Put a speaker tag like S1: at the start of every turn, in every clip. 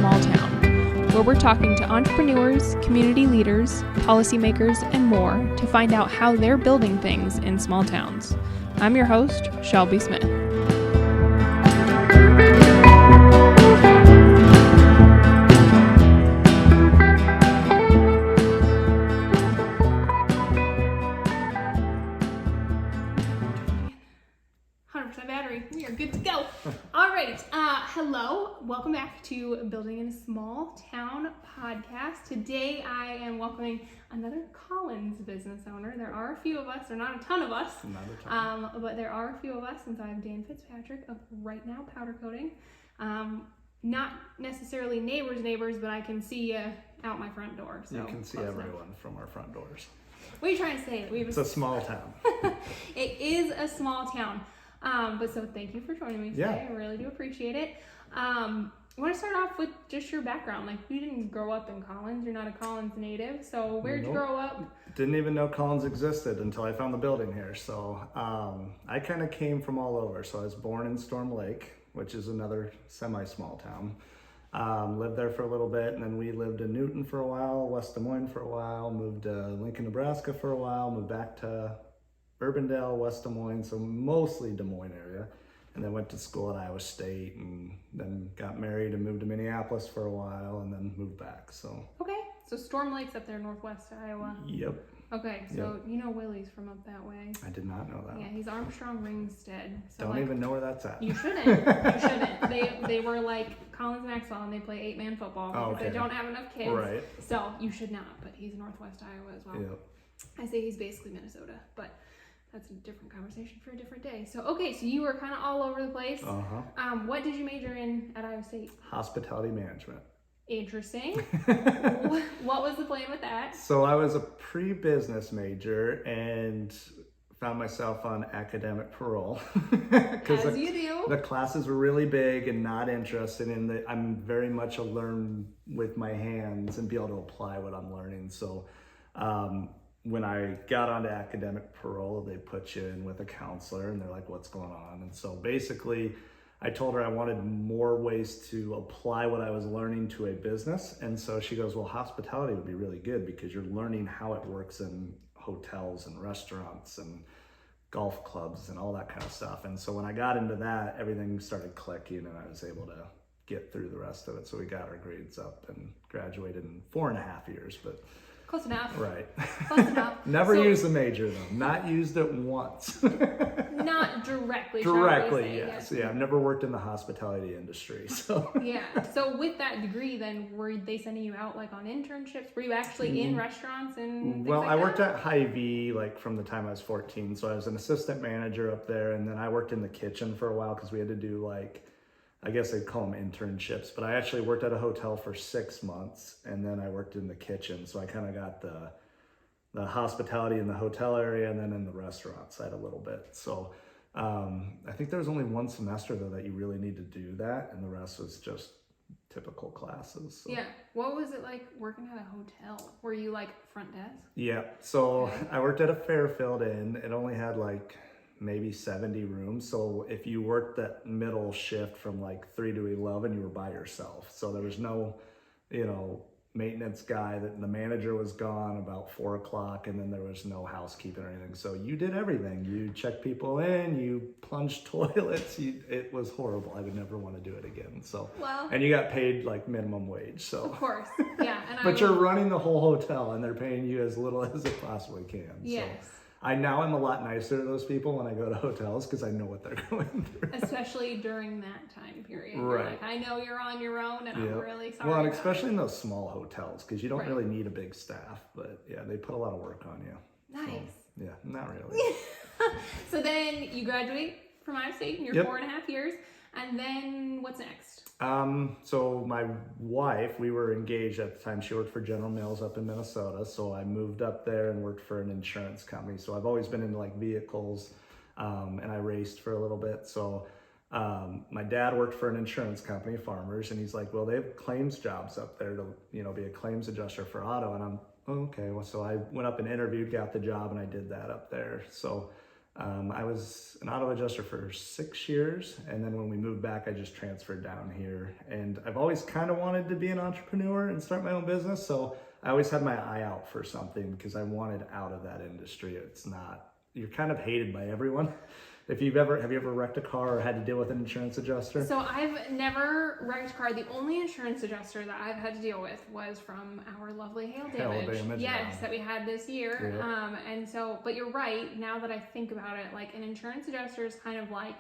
S1: Small Town, where we're talking to entrepreneurs, community leaders, policymakers, and more to find out how they're building things in small towns. I'm your host, Shelby Smith. We are good to go. All right. Hello. Welcome back to Building in a Small Town podcast. Today I am welcoming another Collins business owner. There are a few of us. There are not a ton of us. But there are a few of us. And so I have Dan Fitzpatrick of Right Now Powder Coating. Not necessarily neighbors, but I can see you out my front door. So
S2: you can see everyone from our front doors.
S1: What are you trying to say?
S2: It's a small town.
S1: It is a small town. But so thank you for joining me today. I really do appreciate it. I want to start off with just your background. Like, you didn't grow up in Collins. You're not a Collins native. So where'd you grow up?
S2: Didn't even know Collins existed until I found the building here. So I kind of came from all over. So I was born in Storm Lake, which is another semi-small town. Lived there for a little bit, and then we lived in Newton for a while, West Des Moines for a while, moved to Lincoln, Nebraska for a while, moved back to Urbandale, West Des Moines, so mostly Des Moines area, and then went to school at Iowa State, and then got married and moved to Minneapolis for a while, and then moved back. So
S1: so Storm Lake's up there, northwest Iowa.
S2: Yep.
S1: Okay, so you know Willie's from up that way.
S2: I did not know that.
S1: Yeah, he's Armstrong Ringstead. So
S2: Don't even know where that's at.
S1: You shouldn't. You shouldn't. They were like Collins Maxwell, and they play 8-man football because they don't have enough kids.
S2: Right.
S1: So you should not. But he's northwest Iowa as well.
S2: Yep.
S1: I say he's basically Minnesota, but that's a different conversation for a different day. So, so you were kind of all over the place. What did you major in at Iowa State?
S2: Hospitality management.
S1: Interesting. What was the plan with that?
S2: So I was a pre-business major and found myself on academic parole.
S1: As you do.
S2: The classes were really big and not interested in the, I'm very much a learn with my hands and be able to apply what I'm learning. So, when I got onto academic parole, they put you in with a counselor and they're like, what's going on? And so basically I told her I wanted more ways to apply what I was learning to a business. And so she goes, well, hospitality would be really good because you're learning how it works in hotels and restaurants and golf clubs and all that kind of stuff. And so when I got into that, everything started clicking and I was able to get through the rest of it. So we got our grades up and graduated in 4.5 years, but
S1: close enough.
S2: Right.
S1: Close enough.
S2: Never used the major though. Not used it once.
S1: Not directly.
S2: Directly, yes. Yeah, I've never worked in the hospitality industry, so.
S1: Yeah. So with that degree, then were they sending you out like on internships? Were you actually in restaurants and?
S2: Well, I worked at Hy-Vee like from the time I was 14. So I was an assistant manager up there, and then I worked in the kitchen for a while because we had to do like, I guess they'd call them internships, but I actually worked at a hotel for 6 months, and then I worked in the kitchen. So I kind of got the hospitality in the hotel area and then in the restaurant side a little bit. So I think there was only one semester though that you really need to do that, and the rest was just typical classes. So.
S1: Yeah. What was it like working at a hotel? Were you like front desk?
S2: Yeah. So I worked at a Fairfield Inn. It only had like maybe 70 rooms. So if you worked that middle shift from like 3 to 11, you were by yourself. So there was no, maintenance guy. That the manager was gone about 4 o'clock, and then there was no housekeeping or anything. So you did everything. You checked people in, you plunged toilets. It was horrible. I would never want to do it again. So, and you got paid like minimum wage. So
S1: of course, yeah. And
S2: but you're running the whole hotel, and they're paying you as little as it possibly can.
S1: Yes.
S2: So. I'm a lot nicer to those people when I go to hotels because I know what they're going through.
S1: Especially during that time period.
S2: Right.
S1: You're like, I know you're on your own and I'm really sorry.
S2: Well, and especially in those small hotels because you don't really need a big staff. But yeah, they put a lot of work on you.
S1: Nice.
S2: So, yeah, not really.
S1: So then you graduate from Iowa State in your 4.5 years. And then what's next?
S2: So my wife, we were engaged at the time. She worked for General Mills up in Minnesota. So I moved up there and worked for an insurance company. So I've always been into like vehicles, and I raced for a little bit. So my dad worked for an insurance company, Farmers, and he's like, well, they have claims jobs up there to, be a claims adjuster for auto. And I'm okay. Well, so I went up and interviewed, got the job, and I did that up there. So I was an auto adjuster for 6 years, and then when we moved back, I just transferred down here. And I've always kind of wanted to be an entrepreneur and start my own business, so I always had my eye out for something because I wanted out of that industry. It's not, you're kind of hated by everyone. Have you ever wrecked a car or had to deal with an insurance adjuster?
S1: So I've never wrecked a car. The only insurance adjuster that I've had to deal with was from our lovely hail damage. Yes, that we had this year.
S2: Yeah.
S1: And so, but you're right. Now that I think about it, like an insurance adjuster is kind of like,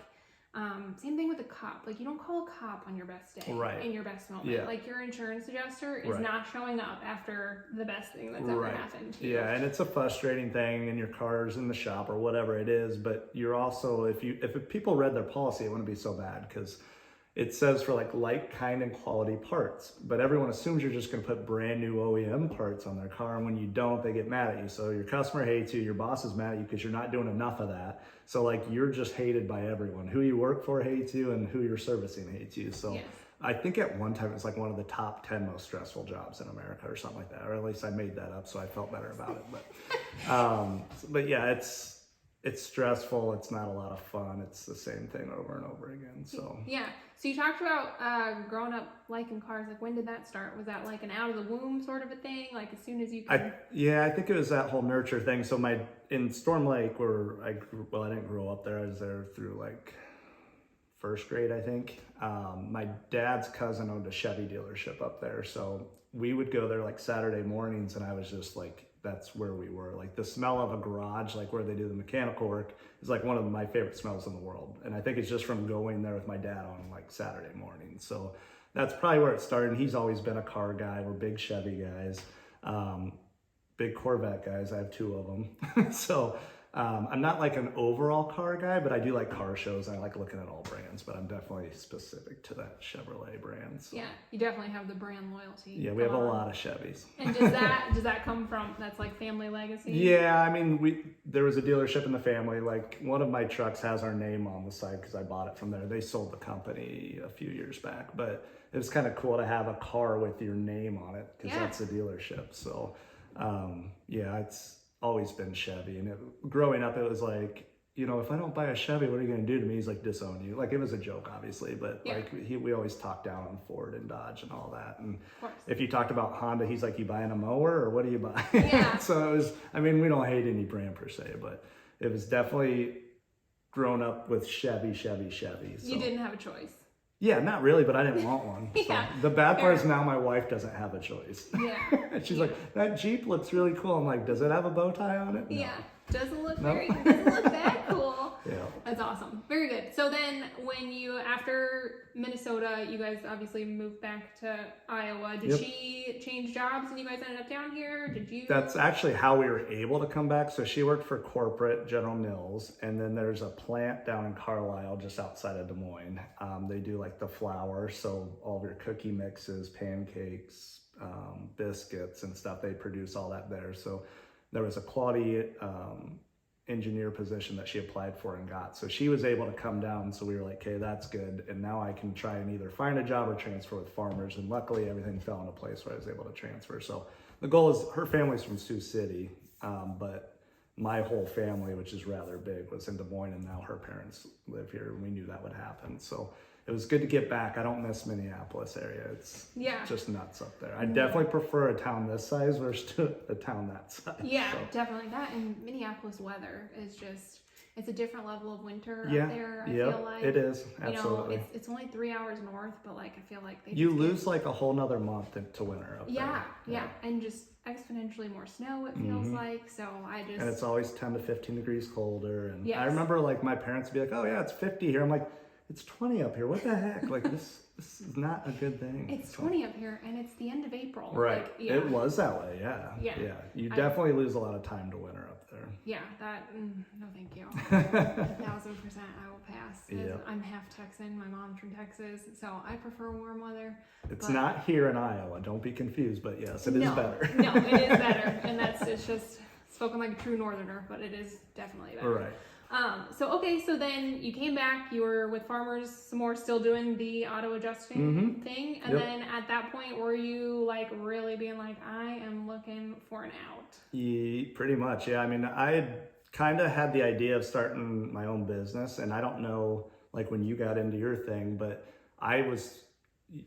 S1: same thing with a cop. Like you don't call a cop on your best day,
S2: right,
S1: in your best moment.
S2: Yeah.
S1: Like your insurance adjuster is
S2: right,
S1: not showing up after the best thing that's ever
S2: right,
S1: happened to you.
S2: Yeah, and it's a frustrating thing, and your car's in the shop or whatever it is. But you're also, if people read their policy, it wouldn't be so bad because it says for like light, kind, and quality parts. But everyone assumes you're just going to put brand new OEM parts on their car, and when you don't, they get mad at you. So your customer hates you, your boss is mad at you because you're not doing enough of that. So like you're just hated by everyone. Who you work for hates you, and who you're servicing hates you. So yes. I think at one time it was like one of the top 10 most stressful jobs in America or something like that, or at least I made that up, so I felt better about it. But yeah, it's stressful. It's not a lot of fun. It's the same thing over and over again. So
S1: yeah. So you talked about growing up liking cars. Like when did that start? Was that like an out of the womb sort of a thing? Like as soon as you could?
S2: I think it was that whole nurture thing. So in Storm Lake, where I didn't grow up there. I was there through like first grade, I think. My dad's cousin owned a Chevy dealership up there, so we would go there like Saturday mornings, and I was just like, that's where we were. Like the smell of a garage, like where they do the mechanical work, is like one of my favorite smells in the world. And I think it's just from going there with my dad on like Saturday morning. So that's probably where it started. And he's always been a car guy. We're big Chevy guys, big Corvette guys. I have 2 of them. So I'm not like an overall car guy, but I do like car shows. And I like looking at all brands, but I'm definitely specific to that Chevrolet brand. So.
S1: Yeah, you definitely have the brand loyalty.
S2: Yeah, we have a lot of Chevys.
S1: And does that come from, that's like family legacy?
S2: Yeah, I mean, there was a dealership in the family. Like one of my trucks has our name on the side because I bought it from there. They sold the company a few years back, but it was kind of cool to have a car with your name on it because that's a dealership. So yeah, it's always been Chevy. And growing up, it was like, you know, if I don't buy a Chevy, what are you going to do to me? He's like, disown you. Like it was a joke, obviously, but like we always talked down on Ford and Dodge and all that. And if you talked about Honda, he's like, you buying a mower or what do you buy?
S1: Yeah.
S2: So it was, I mean, we don't hate any brand per se, but it was definitely grown up with Chevy. So.
S1: You didn't have a choice.
S2: Yeah, not really, but I didn't want one.
S1: Yeah.
S2: So the bad part is now my wife doesn't have a choice.
S1: Yeah.
S2: She's like, that Jeep looks really cool. I'm like, does it have a bow tie on it? No.
S1: Yeah. Doesn't look that cool.
S2: Yeah.
S1: That's awesome. Very good. So then when after Minnesota, you guys obviously moved back to Iowa. Did she change jobs and you guys ended up down here? Did you?
S2: That's actually how we were able to come back. So she worked for corporate General Mills, and then there's a plant down in Carlisle just outside of Des Moines. They do like the flour, so all of your cookie mixes, pancakes, biscuits and stuff, they produce all that there. So there was a quality engineer position that she applied for and got. So she was able to come down. So we were like, okay, that's good. And now I can try and either find a job or transfer with farmers. And luckily everything fell into place where I was able to transfer. So the goal is, her family's from Sioux City, but my whole family, which is rather big, was in Des Moines, and now her parents live here, and we knew that would happen. So it was good to get back. I don't miss Minneapolis area. It's just nuts up there. I definitely prefer a town this size versus a town that size.
S1: Yeah, definitely. That and Minneapolis weather is just, it's a different level of winter up there. I feel like
S2: it is. Absolutely.
S1: You know, it's only 3 hours north, but like I feel like
S2: you lose like a whole nother month to winter up
S1: there.
S2: Yeah,
S1: yeah, and just exponentially more snow, it feels like. So and
S2: it's always 10 to 15 degrees colder. And I remember like my parents would be like, oh yeah, it's 50 here. I'm like, it's 20 up here. What the heck? Like this is not a good thing.
S1: It's 20 up here, and it's the end of April.
S2: Right.
S1: Like,
S2: it was that way. Yeah. You definitely lose a lot of time to winter up there.
S1: Yeah. That. No, thank you. 1,000% I will pass. I'm half Texan. My mom's from Texas, so I prefer warm weather.
S2: It's not here in Iowa. Don't be confused. But yes, it is better.
S1: No, it is better, and it's just spoken like a true Northerner, but it is definitely better.
S2: Right.
S1: So then you came back, you were with farmers some more, still doing the auto adjusting thing. And then at that point, were you like really being like, I am looking for an out?
S2: Pretty much. Yeah. I mean, I had kind of had the idea of starting my own business. And I don't know, like when you got into your thing, but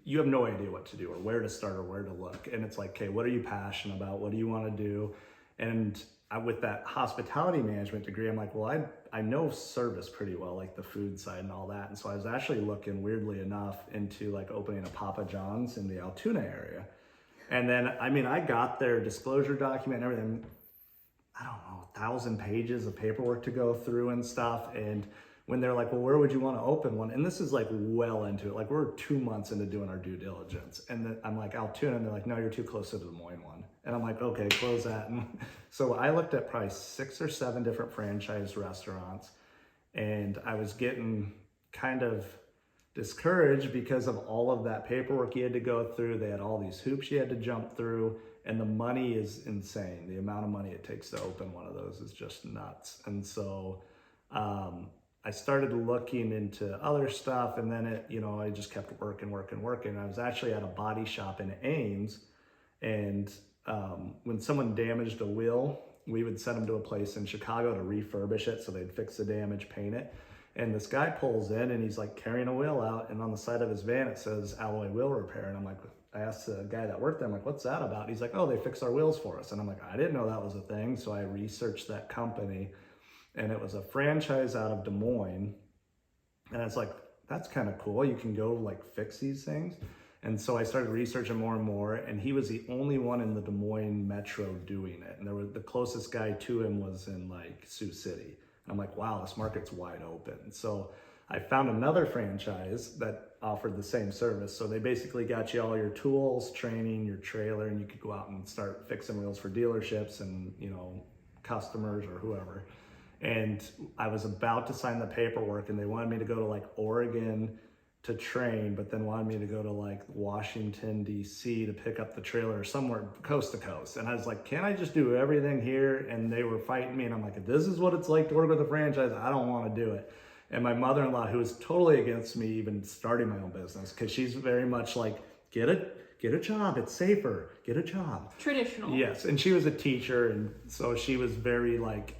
S2: you have no idea what to do or where to start or where to look. And it's like, okay, what are you passionate about? What do you want to do? And with that hospitality management degree, I'm like, well, I know service pretty well, like the food side and all that. And so I was actually looking, weirdly enough, into like opening a Papa John's in the Altoona area. And then, I mean, I got their disclosure document and everything, I don't know, 1,000 pages of paperwork to go through and stuff. And when they're like, well, where would you want to open one? And this is like well into it. Like we're 2 months into doing our due diligence. And then I'm like, Altoona, and they're like, no, you're too close to the Des Moines one. And I'm like, okay, close that. And so I looked at probably 6 or 7 different franchise restaurants, and I was getting kind of discouraged because of all of that paperwork you had to go through. They had all these hoops you had to jump through, and the money is insane. The amount of money it takes to open one of those is just nuts. And so I started looking into other stuff, and then I just kept working. I was actually at a body shop in Ames, and when someone damaged a wheel, we would send them to a place in Chicago to refurbish it. So they'd fix the damage, paint it. And this guy pulls in and he's like carrying a wheel out, and on the side of his van, it says Alloy Wheel Repair. And I'm like, I asked the guy that worked there, I'm like, what's that about? And he's like, oh, they fix our wheels for us. And I'm like, I didn't know that was a thing. So I researched that company, and it was a franchise out of Des Moines. And it's like, that's kind of cool. You can go like fix these things. And so I started researching more and more, and he was the only one in the Des Moines metro doing it. And the closest guy to him was in like Sioux City. And I'm like, wow, this market's wide open. So I found another franchise that offered the same service. So they basically got you all your tools, training, your trailer, and you could go out and start fixing wheels for dealerships and, customers or whoever. And I was about to sign the paperwork, and they wanted me to go to like Oregon to train, but then wanted me to go to like Washington, D.C. to pick up the trailer somewhere coast to coast. And I was like, can't I just do everything here? And they were fighting me. And I'm like, if this is what it's like to work with a franchise, I don't want to do it. And my mother-in-law, who was totally against me even starting my own business, because she's very much like, get a job, it's safer, get a job.
S1: Traditional.
S2: Yes, and she was a teacher, and so she was very like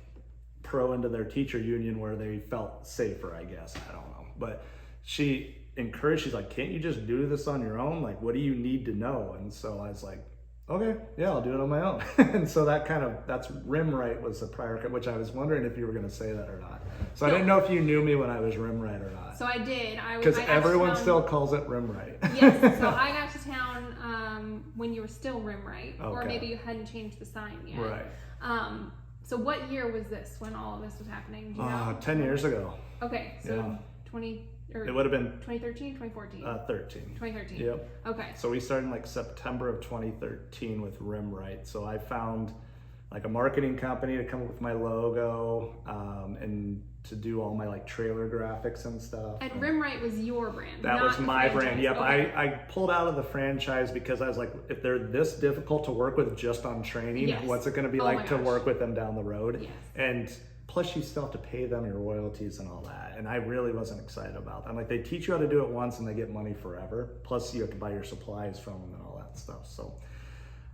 S2: pro into their teacher union where they felt safer, I guess. I don't know. But she encouraged, she's like, can't you just do this on your own? Like, what do you need to know? And so I was like, okay, yeah, I'll do it on my own. And so that's Rimwright was the prior, which I was wondering if you were going to say that or not. So I didn't know if you knew me when I was Rimwright or not.
S1: So I did.
S2: Because everyone still calls it Rimwright.
S1: Yes, so I got to town when you were still Rimwright, or maybe you hadn't changed the sign yet.
S2: Right.
S1: So what year was this when all of this was happening? Do you know?
S2: 10 years ago.
S1: Okay, so
S2: yeah. It would have been
S1: 2013, 2014?
S2: 13.
S1: 2013.
S2: Yep.
S1: Okay.
S2: So we started in like September of 2013 with Rimwright. So I found like a marketing company to come up with my logo and to do all my like trailer graphics and stuff.
S1: And Rimwright was your brand.
S2: That was my brand. Yep.
S1: Okay.
S2: I pulled out of the franchise because I was like, if they're this difficult to work with just on training, what's it going to be like to work with them down the road?
S1: Yes.
S2: And plus you still have to pay them your royalties and all that. And I really wasn't excited about that. I'm like, they teach you how to do it once and they get money forever. Plus you have to buy your supplies from them and all that stuff. So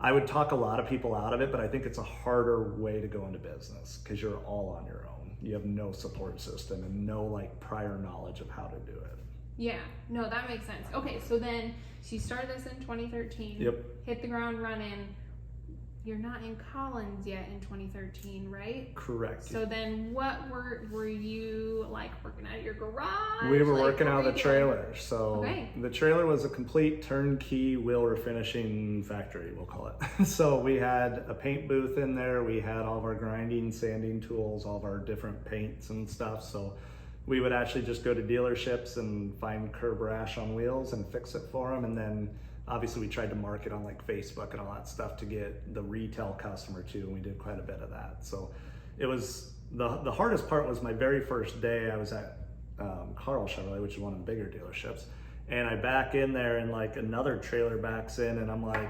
S2: I would talk a lot of people out of it, but I think it's a harder way to go into business because you're all on your own. You have no support system and no like prior knowledge of how to do it.
S1: Yeah, no, that makes sense. Okay, so you started this in 2013.
S2: Yep.
S1: Hit the ground running. You're not in Collins yet in 2013, right?
S2: Correct.
S1: So then what were you like working at your garage?
S2: We were working out of the trailer. So the trailer was a complete turnkey wheel refinishing factory, we'll call it. So we had a paint booth in there. We had all of our grinding, sanding tools, all of our different paints and stuff. So we would actually just go to dealerships and find curb rash on wheels and fix it for them. And then obviously we tried to market on like Facebook and all that stuff to get the retail customer too, and we did quite a bit of that. So it was, the hardest part was my very first day. I was at Carl Chevrolet, which is one of the bigger dealerships, and I back in there and like another trailer backs in and I'm like,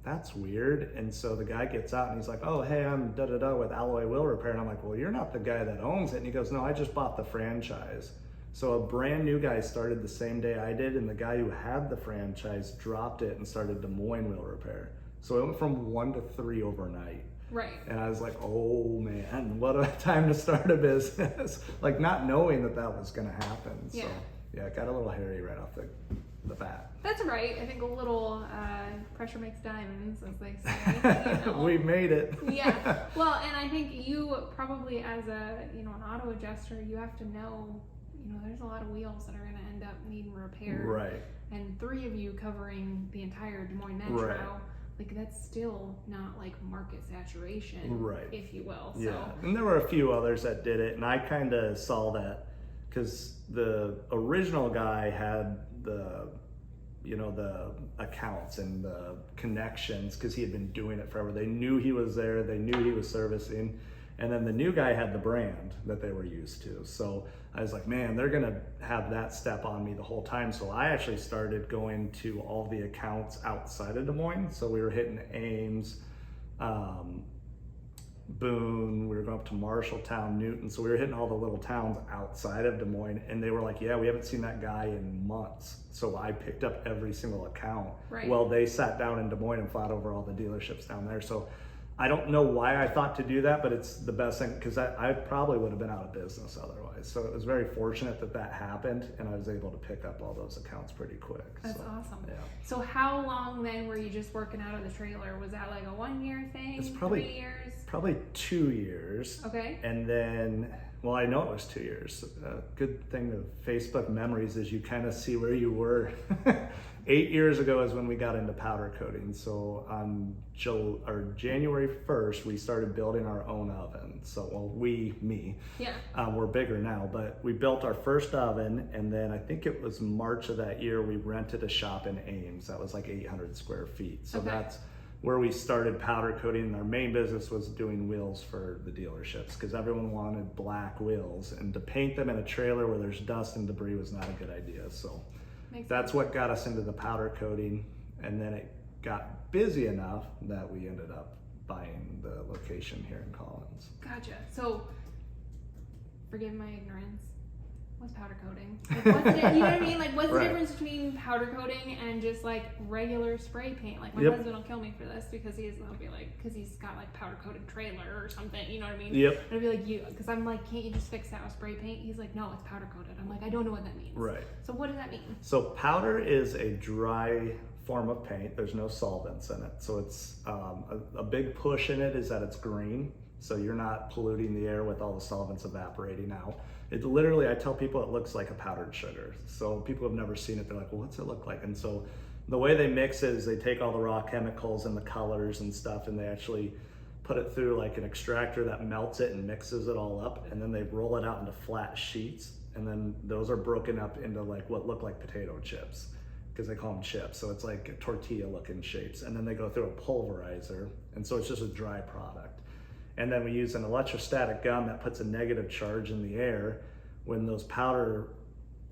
S2: that's weird. And so the guy gets out and he's like, oh, hey, I'm da-da-da with Alloy Wheel Repair. And I'm like, well, you're not the guy that owns it. And he goes, no, I just bought the franchise. So a brand new guy started the same day I did, and the guy who had the franchise dropped it and started Des Moines Wheel Repair. So it went from 1 to 3 overnight.
S1: Right.
S2: And I was like, oh man, what a time to start a business. Like not knowing that was going to happen.
S1: Yeah.
S2: So yeah, it got a little hairy right off the bat.
S1: That's right. I think a little pressure makes diamonds, as they say. You know?
S2: We made it.
S1: Yeah. Well, and I think you probably, as an auto adjuster, you have to know, there's a lot of wheels that are going to end up needing repair.
S2: Right.
S1: And 3 of you covering the entire Des Moines Metro.
S2: Right.
S1: Like that's still not like market saturation,
S2: right,
S1: if you will. So.
S2: Yeah, and there were a few others that did it, and I kind of saw that because the original guy had the accounts and the connections because he had been doing it forever. They knew he was there, they knew he was servicing, and then the new guy had the brand that they were used to. So I was like, man, they're gonna have that step on me the whole time. So I actually started going to all the accounts outside of Des Moines. So we were hitting Ames, Boone, we were going up to Marshalltown, Newton. So we were hitting all the little towns outside of Des Moines, and they were like, yeah, we haven't seen that guy in months. So I picked up every single account.
S1: Right.
S2: Well, they sat down in Des Moines and fought over all the dealerships down there. So I don't know why I thought to do that, but it's the best thing because I probably would have been out of business otherwise. So it was very fortunate that happened, and I was able to pick up all those accounts pretty quick.
S1: That's
S2: so,
S1: awesome.
S2: Yeah.
S1: So how long then were you just working out of the trailer? Was that like a 1-year thing?
S2: It's probably
S1: 3 years?
S2: Probably 2 years.
S1: Okay.
S2: And then, well, I know it was 2 years. A good thing of Facebook memories is you kind of see where you were. 8 years ago is when we got into powder coating. So on January 1st, we started building our own oven. So, well, me.
S1: Yeah.
S2: We're bigger now, but we built our first oven, and then I think it was March of that year, we rented a shop in Ames. That was like 800 square feet. So that's where we started powder coating, and our main business was doing wheels for the dealerships because everyone wanted black wheels, and to paint them in a trailer where there's dust and debris was not a good idea. So that's what got us into the powder coating, and then it got busy enough that we ended up buying the location here in Collins.
S1: Gotcha. So, forgive my ignorance. What's powder coating? Like, what's it, you know what I mean? Like, what's the difference between powder coating and just like regular spray paint? Like, my husband will kill me for this because he'll be like, because he's got like powder coated trailer or something. You know what I mean?
S2: Yep.
S1: And I'll be like, because I'm like, can't you just fix that with spray paint? He's like, no, it's powder coated. I'm like, I don't know what that means.
S2: Right.
S1: So what does that mean?
S2: So powder is a dry form of paint. There's no solvents in it. So it's a big push in it is that it's green. So you're not polluting the air with all the solvents evaporating out. It literally, I tell people it looks like a powdered sugar. So people have never seen it. They're like, well, what's it look like? And so the way they mix it is they take all the raw chemicals and the colors and stuff, and they actually put it through like an extractor that melts it and mixes it all up. And then they roll it out into flat sheets. And then those are broken up into like what look like potato chips because they call them chips. So it's like tortilla looking shapes. And then they go through a pulverizer. And so it's just a dry product. And then we use an electrostatic gun that puts a negative charge in the air. When those powder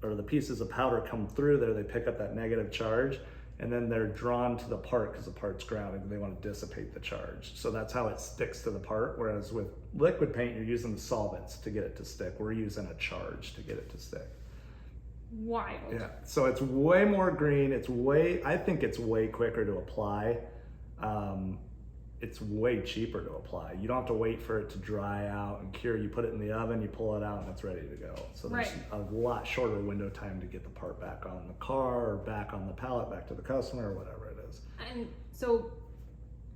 S2: or the pieces of powder come through there, they pick up that negative charge, and then they're drawn to the part because the part's grounded and they want to dissipate the charge. So that's how it sticks to the part. Whereas with liquid paint, you're using the solvents to get it to stick. We're using a charge to get it to stick.
S1: Wild.
S2: Yeah. So it's way more green. I think it's way quicker to apply. It's way cheaper to apply. You don't have to wait for it to dry out and cure. You put it in the oven, you pull it out, and it's ready to go. So there's a lot shorter window time to get the part back on the car or back on the pallet, back to the customer or whatever it is. And
S1: so,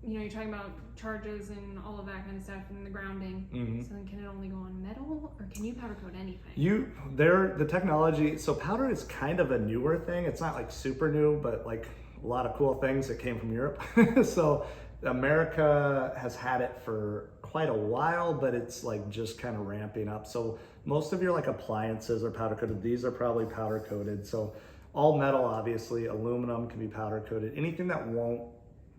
S1: you're talking about charges and all of that kind of stuff and the grounding. Mm-hmm. So then can it only go on metal, or can you powder coat anything? The technology, so powder is kind of a newer thing. It's not like super new, but like a lot of cool things that came from Europe. So America has had it for quite a while, but it's like just kind of ramping up. So most of your like appliances are powder coated. These are probably powder coated. So all metal, obviously, aluminum can be powder coated. Anything that won't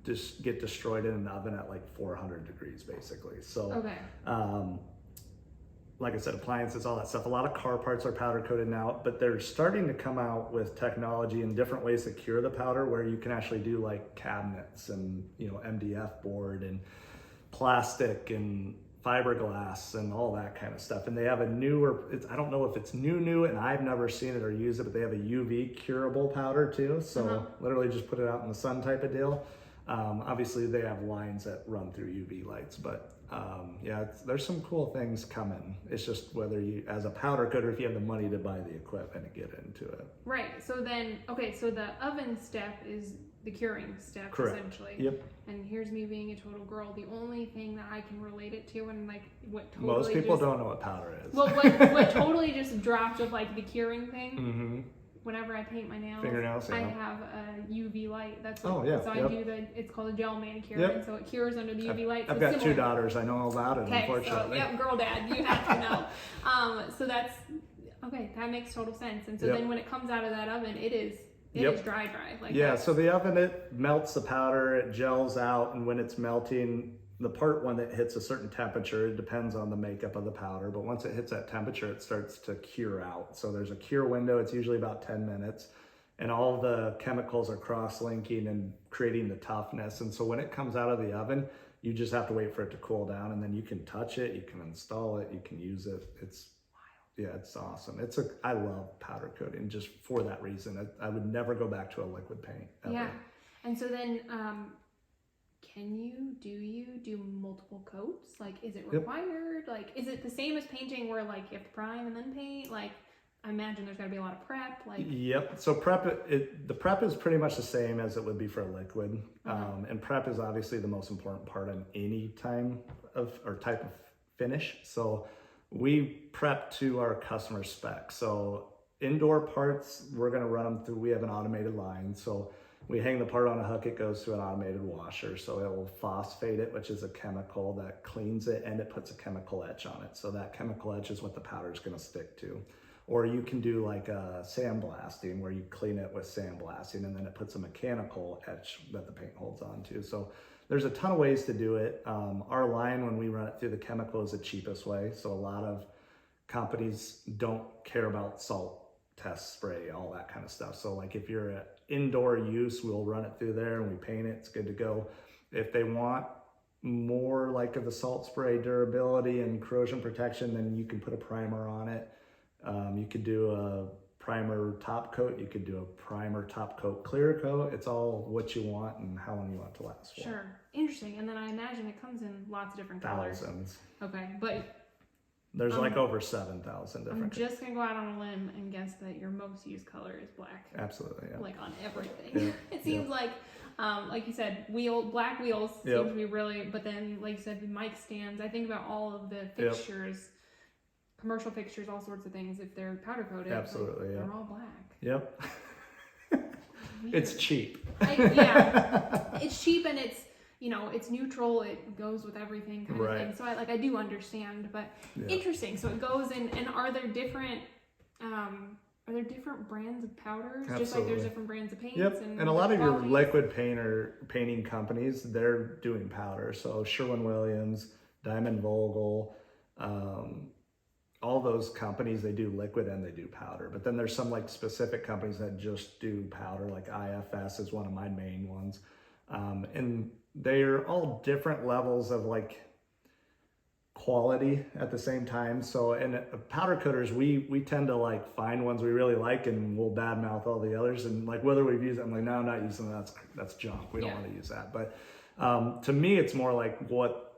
S1: just get destroyed in an oven at like 400 degrees, basically. So, like I said, appliances, all that stuff. A lot of car parts are powder coated now, but they're starting to come out with technology and different ways to cure the powder where you can actually do like cabinets and, MDF board and plastic and fiberglass and all that kind of stuff. And they have a newer, I don't know if it's new, and I've never seen it or used it, but they have a UV curable powder too. So literally just put it out in the sun type of deal.
S2: Obviously, they have lines that run through UV lights, but there's some cool things coming. It's just whether you, as a powder coater, if you have the money to buy the equipment and get into it.
S1: Right. So then, so the oven step is the curing step,
S2: Correct.
S1: Essentially.
S2: Yep.
S1: And here's me being a total girl. The only thing that I can relate it to, and like what totally
S2: most people don't know what powder is.
S1: Well, what totally just dropped of like the curing thing.
S2: Mm-hmm.
S1: Whenever I paint my nails,
S2: fingernails,
S1: I have a UV light. That's what,
S2: so
S1: I do it's called a gel manicure, and so it cures under the UV light.
S2: I've got 2 daughters. I know all about it. Unfortunately.
S1: So girl dad, you have to know. So that's okay. That makes total sense. And so then when it comes out of that oven, it is dry. Like
S2: so the oven, it melts the powder, it gels out, and when it's melting, the part when it hits a certain temperature, it depends on the makeup of the powder, but once it hits that temperature, it starts to cure out. So there's a cure window. It's usually about 10 minutes, and all the chemicals are cross-linking and creating the toughness. And so when it comes out of the oven, you just have to wait for it to cool down, and then you can touch it, you can install it, you can use it. It's it's awesome. I love powder coating just for that reason. I would never go back to a liquid paint ever.
S1: Yeah. And so then do you do multiple coats? Like, is it required? Like, is it the same as painting where like you have to prime and then paint? Like, I imagine there's got to be a lot of prep. Like,
S2: so the prep is pretty much the same as it would be for a liquid. And prep is obviously the most important part in any type of finish. So we prep to our customer spec. So indoor parts, we're going to run them through. We have an automated line. So we hang the part on a hook, it goes to an automated washer. So it will phosphate it, which is a chemical that cleans it, and it puts a chemical etch on it. So that chemical etch is what the powder is going to stick to. Or you can do like a sandblasting where you clean it with sandblasting, and then it puts a mechanical etch that the paint holds on to. So there's a ton of ways to do it. Our line, when we run it through the chemical, is the cheapest way. So a lot of companies don't care about salt test spray, all that kind of stuff. So like if you're at indoor use, we'll run it through there and we paint it, it's good to go. If they want more like of the salt spray durability and corrosion protection, then you can put a primer on it. You could do a primer top coat, you could do a primer top coat clear coat. It's all what you want and how long you want it to last for.
S1: Sure. Interesting. And then I imagine it comes in lots of different colors.
S2: Thousands.
S1: Okay, but
S2: there's like over 7,000 different.
S1: I'm just gonna go out on a limb and guess that your most used color is black.
S2: Absolutely, yeah.
S1: Like on everything. It seems like you said, black wheels seem to be really, but then like you said, the mic stands. I think about all of the fixtures, commercial fixtures, all sorts of things. If they're powder coated,
S2: absolutely,
S1: they're all black.
S2: Yep. It's cheap.
S1: It's cheap, and it's, it's neutral. It goes with everything kind of thing. So I do understand, but interesting. So it goes in, and are there different brands of powders?
S2: Absolutely.
S1: Just like there's different brands of paints.
S2: Yep. And a lot of your liquid painting companies, they're doing powder. So Sherwin-Williams, Diamond Vogel, all those companies, they do liquid and they do powder. But then there's some like specific companies that just do powder, like IFS is one of my main ones. And they're all different levels of like quality at the same time. So in powder coaters, we tend to like find ones we really like and we'll badmouth all the others. And like whether we've used it, I'm like, no, I'm not using that. That's junk. We don't want to use that. But to me, it's more like what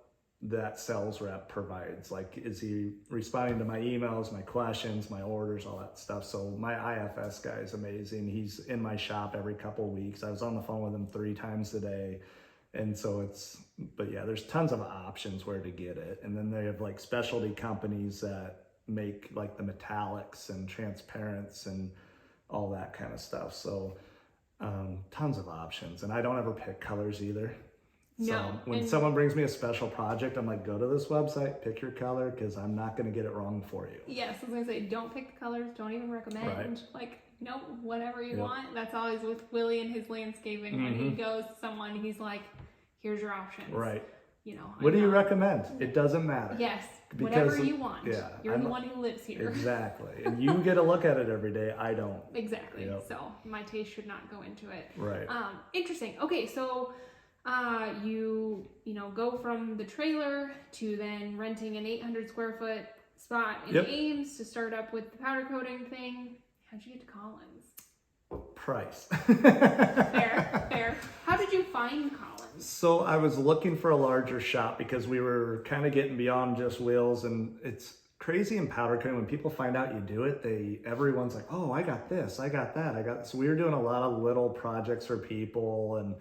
S2: that sales rep provides. Like, is he responding to my emails, my questions, my orders, all that stuff? So my IFS guy is amazing. He's in my shop every couple of weeks. I was on the phone with him 3 times a day. And so there's tons of options where to get it. And then they have like specialty companies that make like the metallics and transparents and all that kind of stuff. So tons of options. And I don't ever pick colors either. So when someone brings me a special project, I'm like, go to this website, pick your color, because I'm not going to get it wrong for you.
S1: Yes, I was going to say, don't pick the colors, don't even recommend.
S2: Right.
S1: Like, nope, whatever you want. That's always with Willie and his landscaping. When he goes to someone, he's like, here's your options.
S2: Right. What do you recommend? It doesn't matter.
S1: Yes, whatever you want.
S2: Yeah,
S1: You're the one who lives here.
S2: Exactly. And you get to look at it every day. I don't.
S1: Exactly. So my taste should not go into it.
S2: Right.
S1: Interesting. Okay, so you go from the trailer to then renting an 800 square foot spot in Ames to start up with the powder coating thing. How'd you get to Collins?
S2: Price.
S1: Fair. How did you find Collins?
S2: So I was looking for a larger shop because we were kind of getting beyond just wheels, and it's crazy in powder coating when people find out you do it. Everyone's like, oh, I got this, I got that, I got. So we were doing a lot of little projects for people, and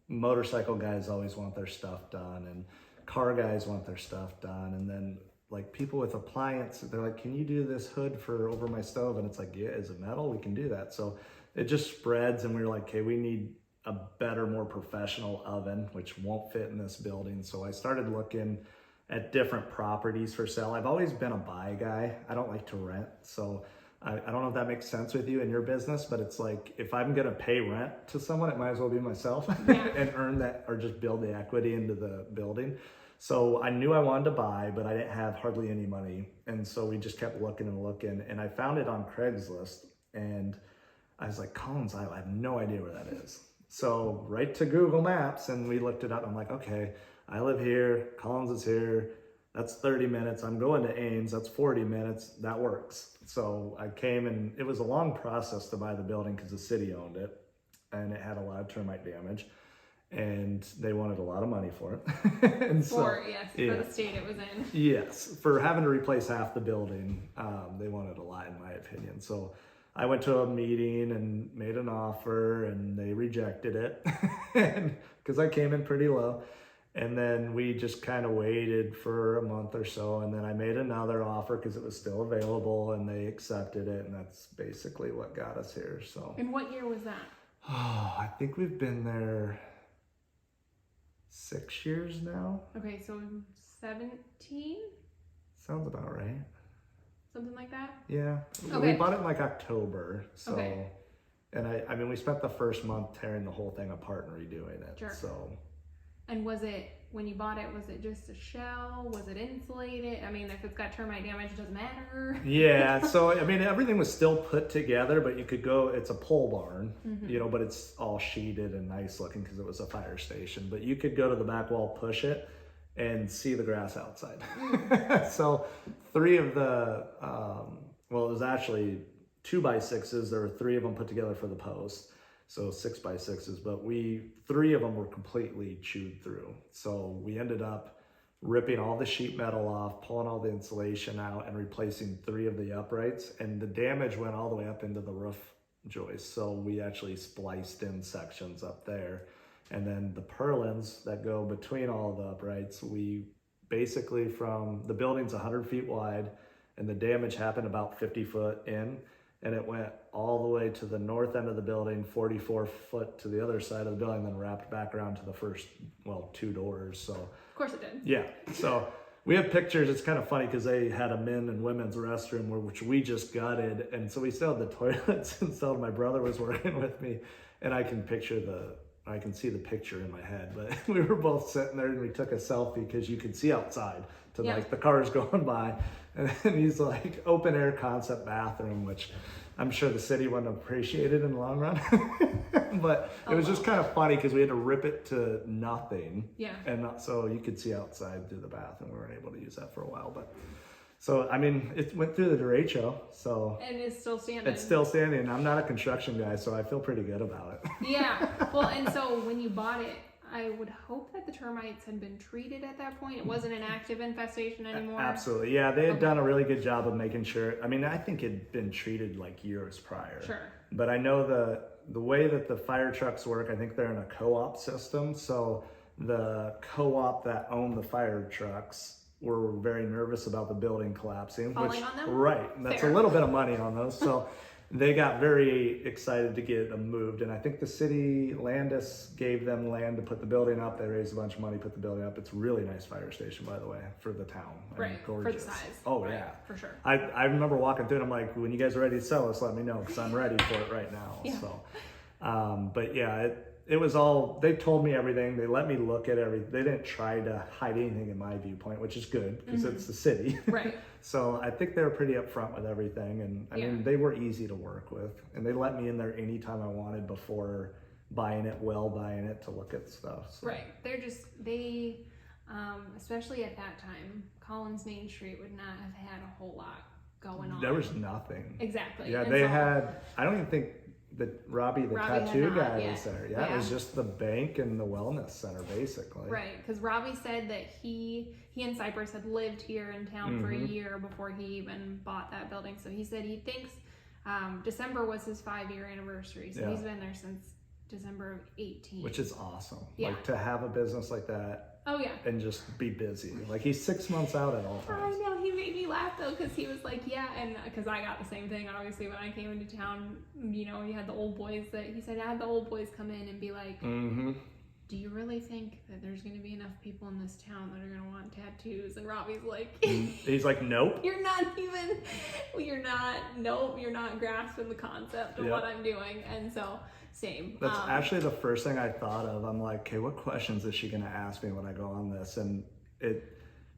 S2: motorcycle guys always want their stuff done, and car guys want their stuff done, and then like people with appliance, they're like, can you do this hood for over my stove? And it's like, yeah, is it metal? We can do that. So it just spreads, and we were like, okay, we need a better, more professional oven, which won't fit in this building. So I started looking at different properties for sale. I've always been a buy guy. I don't like to rent. So I don't know if that makes sense with you in your business, but it's like, if I'm gonna pay rent to someone, it might as well be myself and earn that, or just build the equity into the building. So I knew I wanted to buy, but I didn't have hardly any money. And so we just kept looking and looking, and I found it on Craigslist, and I was like, Collins, I have no idea where that is. So right to Google Maps, and we looked it up. I'm like, okay, I live here, Collins is here, that's 30 minutes. I'm going to Ames, that's 40 minutes, that works. So I came, and it was a long process to buy the building because the city owned it, and it had a lot of termite damage, and they wanted a lot of money for it. And
S1: for the state it was in.
S2: Yes, for having to replace half the building, they wanted a lot, in my opinion. So I went to a meeting and made an offer, and they rejected it because I came in pretty low. And then we just kind of waited for a month or so, and then I made another offer because it was still available, and they accepted it, and that's basically what got us here. So.
S1: And what year was that?
S2: Oh, I think we've been there 6 years now.
S1: Okay, so 17?
S2: Sounds about right.
S1: Something like that?
S2: Yeah.
S1: Okay.
S2: We bought it in like October. So,
S1: okay.
S2: And I mean, we spent the first month tearing the whole thing apart and redoing it.
S1: Sure.
S2: So.
S1: And was it, when you bought it, was it just a shell? Was it insulated? I mean, if it's got termite damage, it doesn't matter.
S2: Yeah. So, I mean, everything was still put together, but you could go, it's a pole barn, but it's all sheeted and nice looking because it was a fire station. But you could go to the back wall, push it, and see the grass outside. So 3 of the, it was actually 2x6s. There were 3 of them put together for the post. So 6x6s, but 3 of them were completely chewed through. So we ended up ripping all the sheet metal off, pulling all the insulation out, and replacing 3 of the uprights. And the damage went all the way up into the roof joist. So we actually spliced in sections up there. And then the purlins that go between all the uprights, we basically, from the building's 100 feet wide, and the damage happened about 50 foot in, and it went all the way to the north end of the building, 44 foot to the other side of the building, then wrapped back around to the first, 2 doors. So
S1: of course it did.
S2: Yeah. So we have pictures. It's kind of funny because they had a men and women's restroom which we just gutted, and so we still had the toilets installed. My brother was working with me, and I can see the picture in my head, but we were both sitting there and we took a selfie because you could see outside to like the cars going by. And then he's like, open air concept bathroom, which I'm sure the city wouldn't appreciate it in the long run. But it was just kind of funny because we had to rip it to nothing.
S1: Yeah.
S2: And so you could see outside through the bathroom. We weren't able to use that for a while, but. So, I mean, it went through the derecho, so.
S1: And it's still standing.
S2: It's still standing. I'm not a construction guy, so I feel pretty good about it.
S1: Yeah. Well, and so when you bought it, I would hope that the termites had been treated at that point. It wasn't an active infestation anymore.
S2: Absolutely. Yeah, they had done a really good job of making sure. I mean, I think it had been treated like years prior.
S1: Sure.
S2: But I know the way that the fire trucks work, I think they're in a co-op system. So the co-op that owned the fire trucks were very nervous about the building collapsing.
S1: Falling on them?
S2: Right. That's
S1: Fair.
S2: a little bit of money on those. So they got very excited to get them moved. And I think the city Landis gave them land to put the building up. They raised a bunch of money, put the building up. It's a really nice fire station, by the way, for the town.
S1: Right.
S2: Gorgeous.
S1: For the size.
S2: Oh,
S1: right.
S2: yeah.
S1: For sure.
S2: I remember walking through and I'm like, when you guys are ready to sell us, let me know because I'm ready for it right now.
S1: Yeah.
S2: So, but yeah, it was all, they told me everything. They let me look at everything. They didn't try to hide anything in my viewpoint, which is good because it's the city.
S1: Right.
S2: So I think they were pretty upfront with everything. And I mean, they were easy to work with. And they let me in there anytime I wanted before buying it to look at stuff. So.
S1: Right. They're just, especially at that time, Collins Main Street would not have had a whole lot going on.
S2: There was nothing.
S1: Exactly.
S2: Yeah,
S1: and
S2: they had, I don't even think Robbie the
S1: Robbie had
S2: tattoo
S1: not
S2: guy
S1: yet.
S2: was there. Yeah, it was just the bank and the wellness center basically.
S1: Right, because Robbie said that he and Cypress had lived here in town for a year before he even bought that building. So he said he thinks December was his 5-year anniversary. So he's been there since December of 18.
S2: Which is awesome.
S1: Yeah.
S2: Like to have a business like that.
S1: Oh yeah.
S2: And just be busy. Like he's 6 months out at all times.
S1: I know, he made me laugh though, because he was like, yeah, and because I got the same thing. Obviously, when I came into town, you know, you had the old boys that he said, I had the old boys come in and be like, do you really think that there's going to be enough people in this town that are going to want tattoos? And Robbie's like,
S2: he's like, nope.
S1: You're not grasping the concept of what I'm doing. And so, same.
S2: That's actually the first thing I thought of. I'm like, okay, what questions is she going to ask me when I go on this? And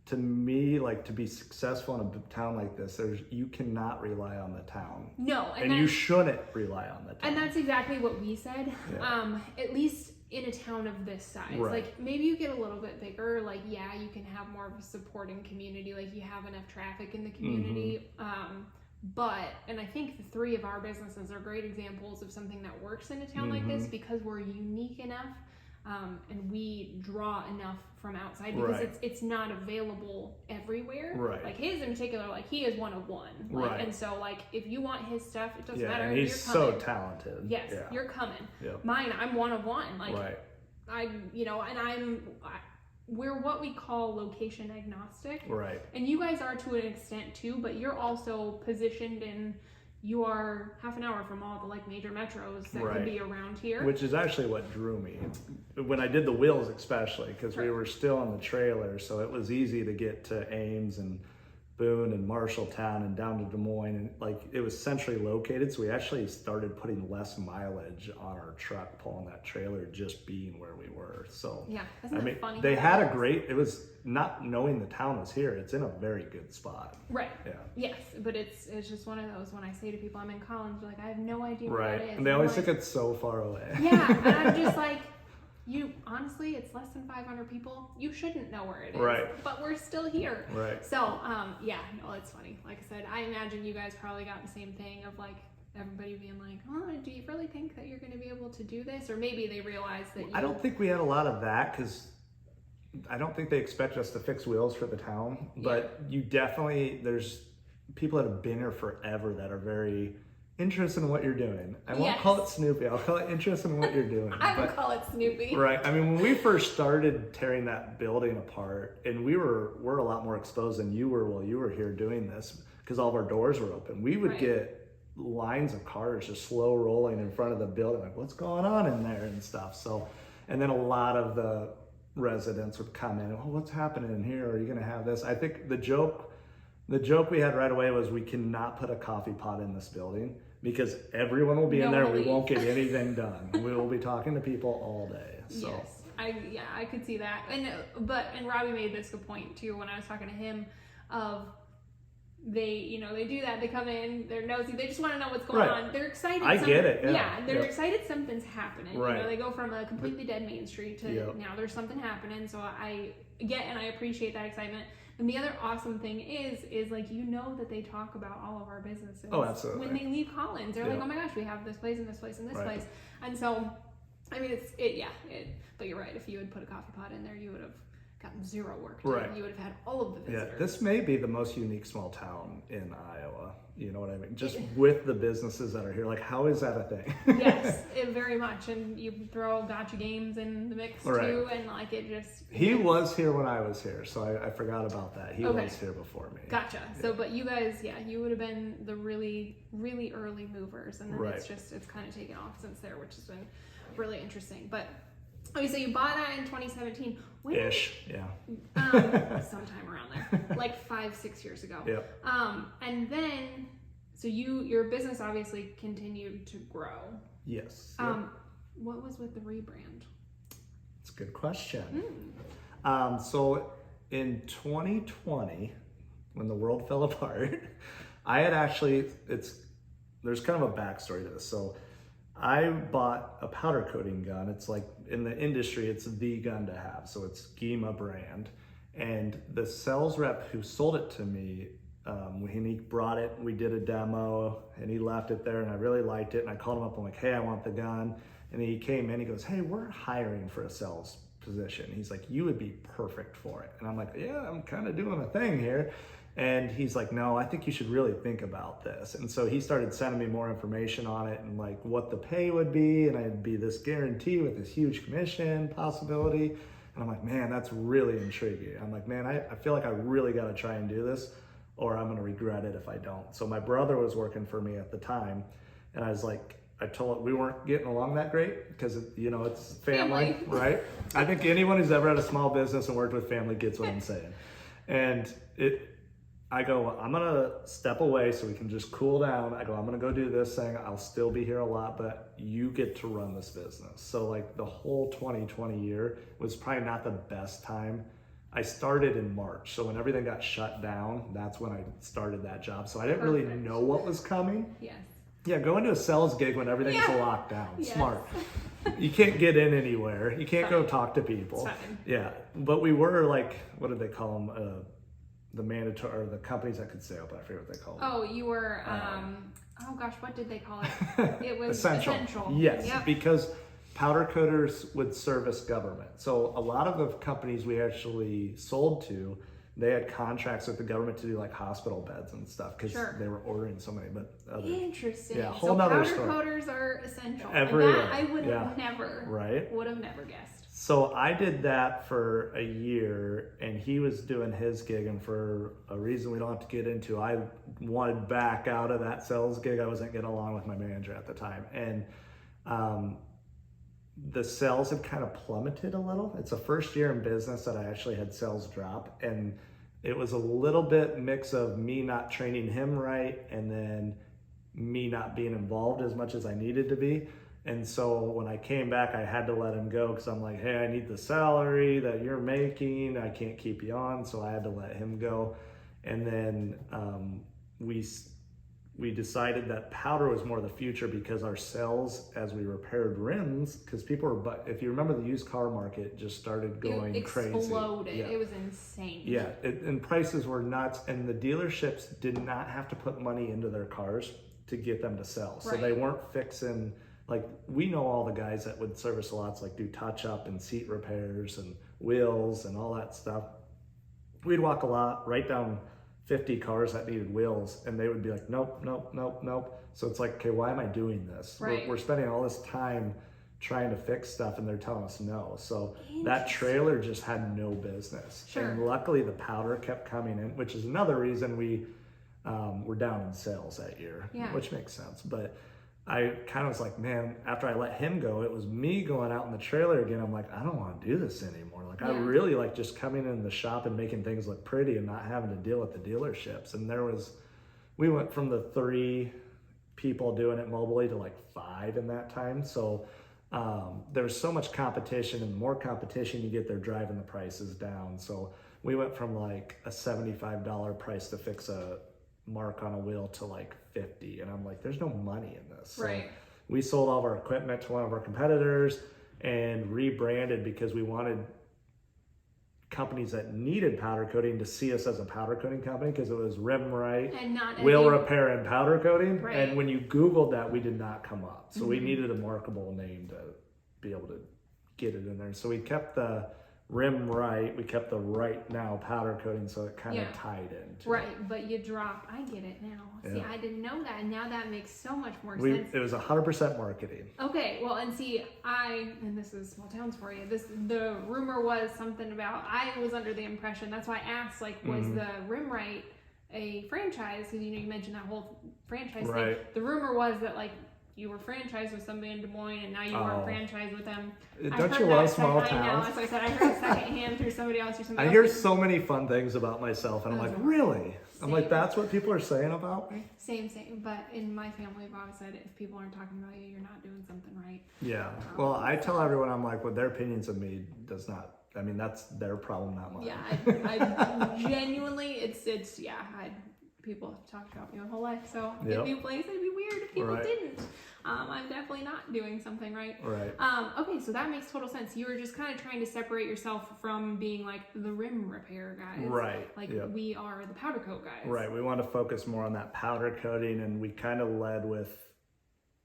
S2: to me, like to be successful in a town like this, you cannot rely on the town.
S1: No.
S2: And you shouldn't rely on the town.
S1: And that's exactly what we said. Yeah. At least in a town of this size, like maybe you get a little bit bigger, like yeah, you can have more of a supporting community, like you have enough traffic in the community. But, and I think the 3 of our businesses are great examples of something that works in a town like this because we're unique enough and we draw enough from outside because it's not available everywhere. Like his in particular, like he is one of one. Like, and so like if you want his stuff, it doesn't matter.
S2: And he's so talented.
S1: Yes, you're coming. Mine, I'm one of one. Like we're what we call location agnostic. And you guys are to an extent too, but you're also positioned in, you are half an hour from all the like major metros that could be around here. Which
S2: is actually what drew me. When I did the wheels especially, because we were still on the trailer, so it was easy to get to Ames and Boone and Marshalltown and down to Des Moines, and like it was centrally located, so we actually started putting less mileage on our truck pulling that trailer just being where we were. So
S1: isn't that funny?
S2: They had a great, it was not knowing the town was here, it's in a very good spot.
S1: Yes, but it's just one of those, when I say to people I'm in Collins, they're like, I have no idea where that is.
S2: And they always think it's so far away.
S1: And I'm just like, you honestly, it's less than 500 people. You shouldn't know where it is, but we're still here. So, no, it's funny. Like I said, I imagine you guys probably got the same thing of like everybody being like, "Oh, do you really think that you're going to be able to do this?" Or maybe they realize that.
S2: I don't think we had a lot of that because I don't think they expect us to fix wheels for the town. But you definitely, there's people that have been here forever that are very interested in what you're doing. I won't call it Snoopy. I'll call it interested in what you're doing.
S1: I would call it Snoopy.
S2: I mean, when we first started tearing that building apart, and we're a lot more exposed than you were while you were here doing this, because all of our doors were open. We would get lines of cars just slow rolling in front of the building, like what's going on in there and stuff. So, and then a lot of the residents would come in, oh, what's happening in here? Are you going to have this? I think the joke we had right away was we cannot put a coffee pot in this building because everyone will be in there. We won't get anything done. We will be talking to people all day. So.
S1: Yes, I could see that. And Robbie made this good point too when I was talking to him of they do that. They come in, they're nosy. They just want to know what's going on. They're excited.
S2: I get it.
S1: They're excited something's happening. They go from a completely dead Main Street to now there's something happening. So I get and I appreciate that excitement. And the other awesome thing is like, that they talk about all of our businesses.
S2: Oh, absolutely.
S1: When they leave Collins, they're like, oh my gosh, we have this place and this place and this place. And so, I mean, but you're right. If you had put a coffee pot in there, you would have gotten zero work done. You would have had all of the visitors.
S2: This may be the most unique small town in Iowa. You know what I mean? Just with the businesses that are here. Like, how is that a thing?
S1: Yes, very much. And you throw gotcha games in the mix too, and like it just.
S2: He was here when I was here, so I forgot about that. He was here before me.
S1: Gotcha. So, but you guys, you would have been the really, really early movers, and then it's kind of taken off since there, which has been really interesting. But okay, so you bought that in 2017. Sometime around there, like 5-6 years ago. And then, so your business obviously continued to grow.
S2: Yes.
S1: What was with the rebrand?
S2: It's a good question. So in 2020, when the world fell apart, I had actually, there's kind of a backstory to this. So I bought a powder coating gun. It's like in the industry, it's the gun to have. So it's GEMA brand. And the sales rep who sold it to me when he brought it, we did a demo, and he left it there, and I really liked it. And I called him up. I'm like, hey, I want the gun. And he came in. He goes, hey, we're hiring for a sales position. He's like, you would be perfect for it. And I'm like, yeah, I'm kind of doing a thing here. And he's like, no, I think you should really think about this. And so he started sending me more information on it and like what the pay would be. And I'd be this guarantee with this huge commission possibility. And I'm like, man, that's really intriguing. I'm like, man, I feel like I really got to try and do this or I'm going to regret it if I don't. So my brother was working for me at the time. And I was like, I told him we weren't getting along that great because, it's family, right? I think anyone who's ever had a small business and worked with family gets what I'm saying. And I go, I'm gonna step away so we can just cool down. I go, I'm gonna go do this thing. I'll still be here a lot, but you get to run this business. So like the whole 2020 year was probably not the best time. I started in March. So when everything got shut down, that's when I started that job. So I didn't really know what was coming.
S1: Yes.
S2: Yeah, go into a sales gig when everything's locked down.
S1: Yes.
S2: Smart. You can't get in anywhere. You can't go talk to people.
S1: It's fine.
S2: Yeah, but we were like, what did they call them? The mandatory, or the companies that could sell, but I forget what they called them.
S1: Oh, you were, oh gosh, what did they call it? It was essential.
S2: Yes,
S1: yep.
S2: Because powder coaters would service government. So a lot of the companies we actually sold to, they had contracts with the government to do like hospital beds and stuff because they were ordering so many. But
S1: interesting.
S2: Yeah, whole
S1: so
S2: nother
S1: powder
S2: story.
S1: Coaters are essential.
S2: Everywhere.
S1: And that I would have never, would have never guessed.
S2: So I did that for a year, and he was doing his gig, and for a reason we don't have to get into, I wanted back out of that sales gig. I wasn't getting along with my manager at the time, and the sales had kind of plummeted a little. It's the first year in business that I actually had sales drop, and it was a little bit mix of me not training him right, and then me not being involved as much as I needed to be. And so when I came back, I had to let him go because I'm like, hey, I need the salary that you're making. I can't keep you on. So I had to let him go. And then we decided that powder was more the future because our sales, as we repaired rims, because people were, but if you remember, the used car market just started going crazy.
S1: It exploded. Yeah. It was insane.
S2: Yeah, and prices were nuts. And the dealerships did not have to put money into their cars to get them to sell. So they weren't fixing. Like, we know all the guys that would service lots, like do touch up and seat repairs and wheels and all that stuff. We'd walk a lot, write down 50 cars that needed wheels, and they would be like, nope, nope, nope, nope. So it's like, okay, why am I doing this? We're spending all this time trying to fix stuff, and they're telling us no. So that trailer just had no business. And luckily the powder kept coming in, which is another reason we were down in sales that year, which makes sense. But I kind of was like, man, after I let him go, it was me going out in the trailer again. I'm like, I don't want to do this anymore. Like, I really like just coming in the shop and making things look pretty and not having to deal with the dealerships. And we went from the 3 people doing it mobily to like 5 in that time. So there's so much competition, and the more competition you get, they're driving the prices down. So we went from like a $75 price to fix a mark on a wheel to like 50, and I'm like, there's no money in this. So we sold all of our equipment to one of our competitors and rebranded because we wanted companies that needed powder coating to see us as a powder coating company, because it was rim right,
S1: and not
S2: wheel repair and powder coating. And when you Googled that, we did not come up. So we needed a marketable name to be able to get it in there. So we kept the rim right, we kept the right now powder coating, so it kind of tied in.
S1: But you dropped, I get it now. See, I didn't know that, and now that makes so much more sense.
S2: It was 100% marketing.
S1: Okay, well, and see, and this is small towns for you, the rumor was something about, I was under the impression, that's why I asked, like, was the Rim Right a franchise? Because, you mentioned that whole franchise thing. The rumor was that, like, you were franchised with somebody in Des Moines, and now you are franchised with them.
S2: Don't you love small towns?
S1: I know, so I said I heard secondhand through somebody else or something.
S2: I hear so many fun things about myself, and I'm like, really? I'm like, that's what people are saying about me?
S1: Same. But in my family, I've always said, if people aren't talking about you, you're not doing something right.
S2: Yeah. Well, I tell everyone, I'm like, well, their opinions of me does not, I mean, that's their problem, not mine.
S1: Yeah, I genuinely, people have talked about me my whole life, so
S2: Yep.
S1: get new place. It'd be weird if people
S2: Right.
S1: didn't. I'm definitely not doing something right.
S2: Right.
S1: Okay, so that makes total sense. You were just kind of trying to separate yourself from being like the rim repair guys.
S2: Right.
S1: Like
S2: Yep.
S1: we are the powder coat guys.
S2: Right. We want to focus more on that powder coating, and we kind of led with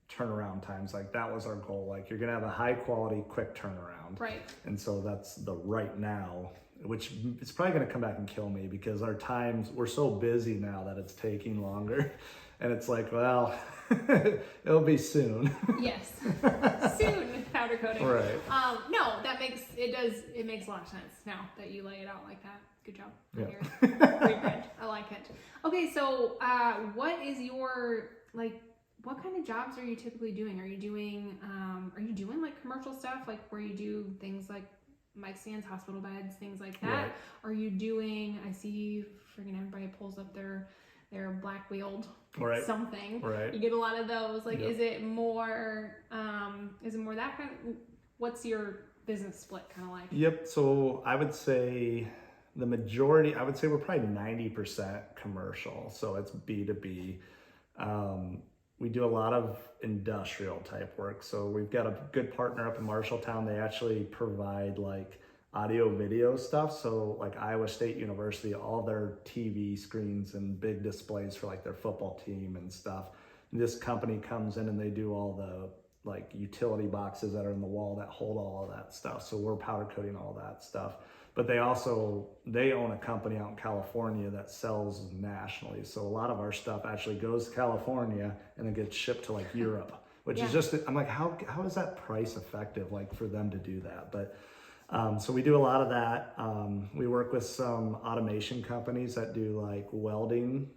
S2: turnaround times. Like that was our goal. Like you're gonna have a high quality, quick turnaround.
S1: Right.
S2: And so that's the right now, which it's probably gonna come back and kill me because our times, we're so busy now that it's taking longer. And it's like, well, it'll be soon.
S1: Yes. Soon powder coating.
S2: Right.
S1: No, it makes a lot of sense now that you lay it out like that. Good job.
S2: Yeah.
S1: Great brand. I like it. Okay, so what is your what kind of jobs are you typically doing? Are you doing like commercial stuff, like where you do things like mic stands, hospital beds, things like that?
S2: Right.
S1: Are you doing? I see freaking everybody pulls up their black wheeled
S2: Right.
S1: something.
S2: Right.
S1: You get a lot of those. Like,
S2: Yep.
S1: is it more that kind of? What's your business split kind of like?
S2: Yep. So I would say the majority, I would say we're probably 90% commercial. So it's B2B. We do a lot of industrial type work. So we've got a good partner up in Marshalltown. They actually provide like audio video stuff. So like Iowa State University, all their TV screens and big displays for like their football team and stuff. This company comes in and they do all the like utility boxes that are in the wall that hold all of that stuff. So we're powder coating all that stuff. But they own a company out in California that sells nationally. So a lot of our stuff actually goes to California and then gets shipped to like Europe, which is just, I'm like, how is that price effective like for them to do that? But so we do a lot of that. We work with some automation companies that do like welding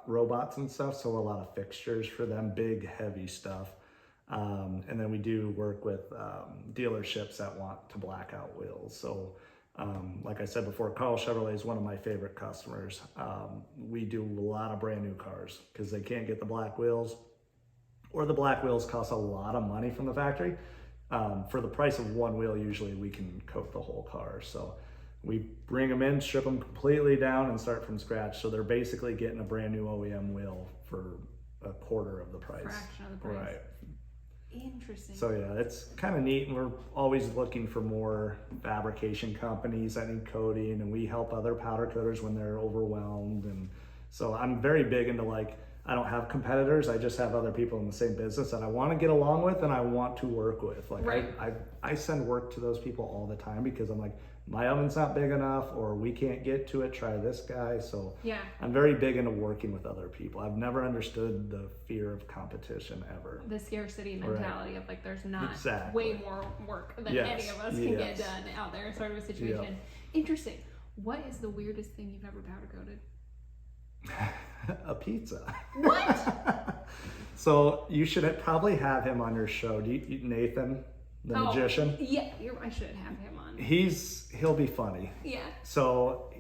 S2: robots and stuff. So a lot of fixtures for them, big, heavy stuff. And then we do work with dealerships that want to black out wheels. So like I said before, Carl Chevrolet is one of my favorite customers. We do a lot of brand new cars because they can't get the black wheels, or the black wheels cost a lot of money from the factory. For the price of one wheel, usually we can coat the whole car. So we bring them in, strip them completely down and start from scratch. So they're basically getting a brand new OEM wheel for a quarter of the price.
S1: Fraction of the price.
S2: Right.
S1: Interesting.
S2: So yeah, it's kind of neat, and we're always looking for more fabrication companies that need coating, and we help other powder coaters when they're overwhelmed. And so I'm very big into like, I don't have competitors, I just have other people in the same business that I want to get along with and I want to work with. Like
S1: right.
S2: I send work to those people all the time because I'm like, my oven's not big enough, or we can't get to it, try this guy. So
S1: yeah,
S2: I'm very big into working with other people. I've never understood the fear of competition ever.
S1: The scarcity mentality of like there's not
S2: Exactly.
S1: way more work than any of us can get done out there, sort of a situation.
S2: Yep.
S1: Interesting. What is the weirdest thing you've ever powder coated?
S2: A pizza.
S1: What?
S2: So you should probably have him on your show. Nathan, the magician?
S1: Yeah, I should have him on.
S2: He'll be funny.
S1: Yeah.
S2: So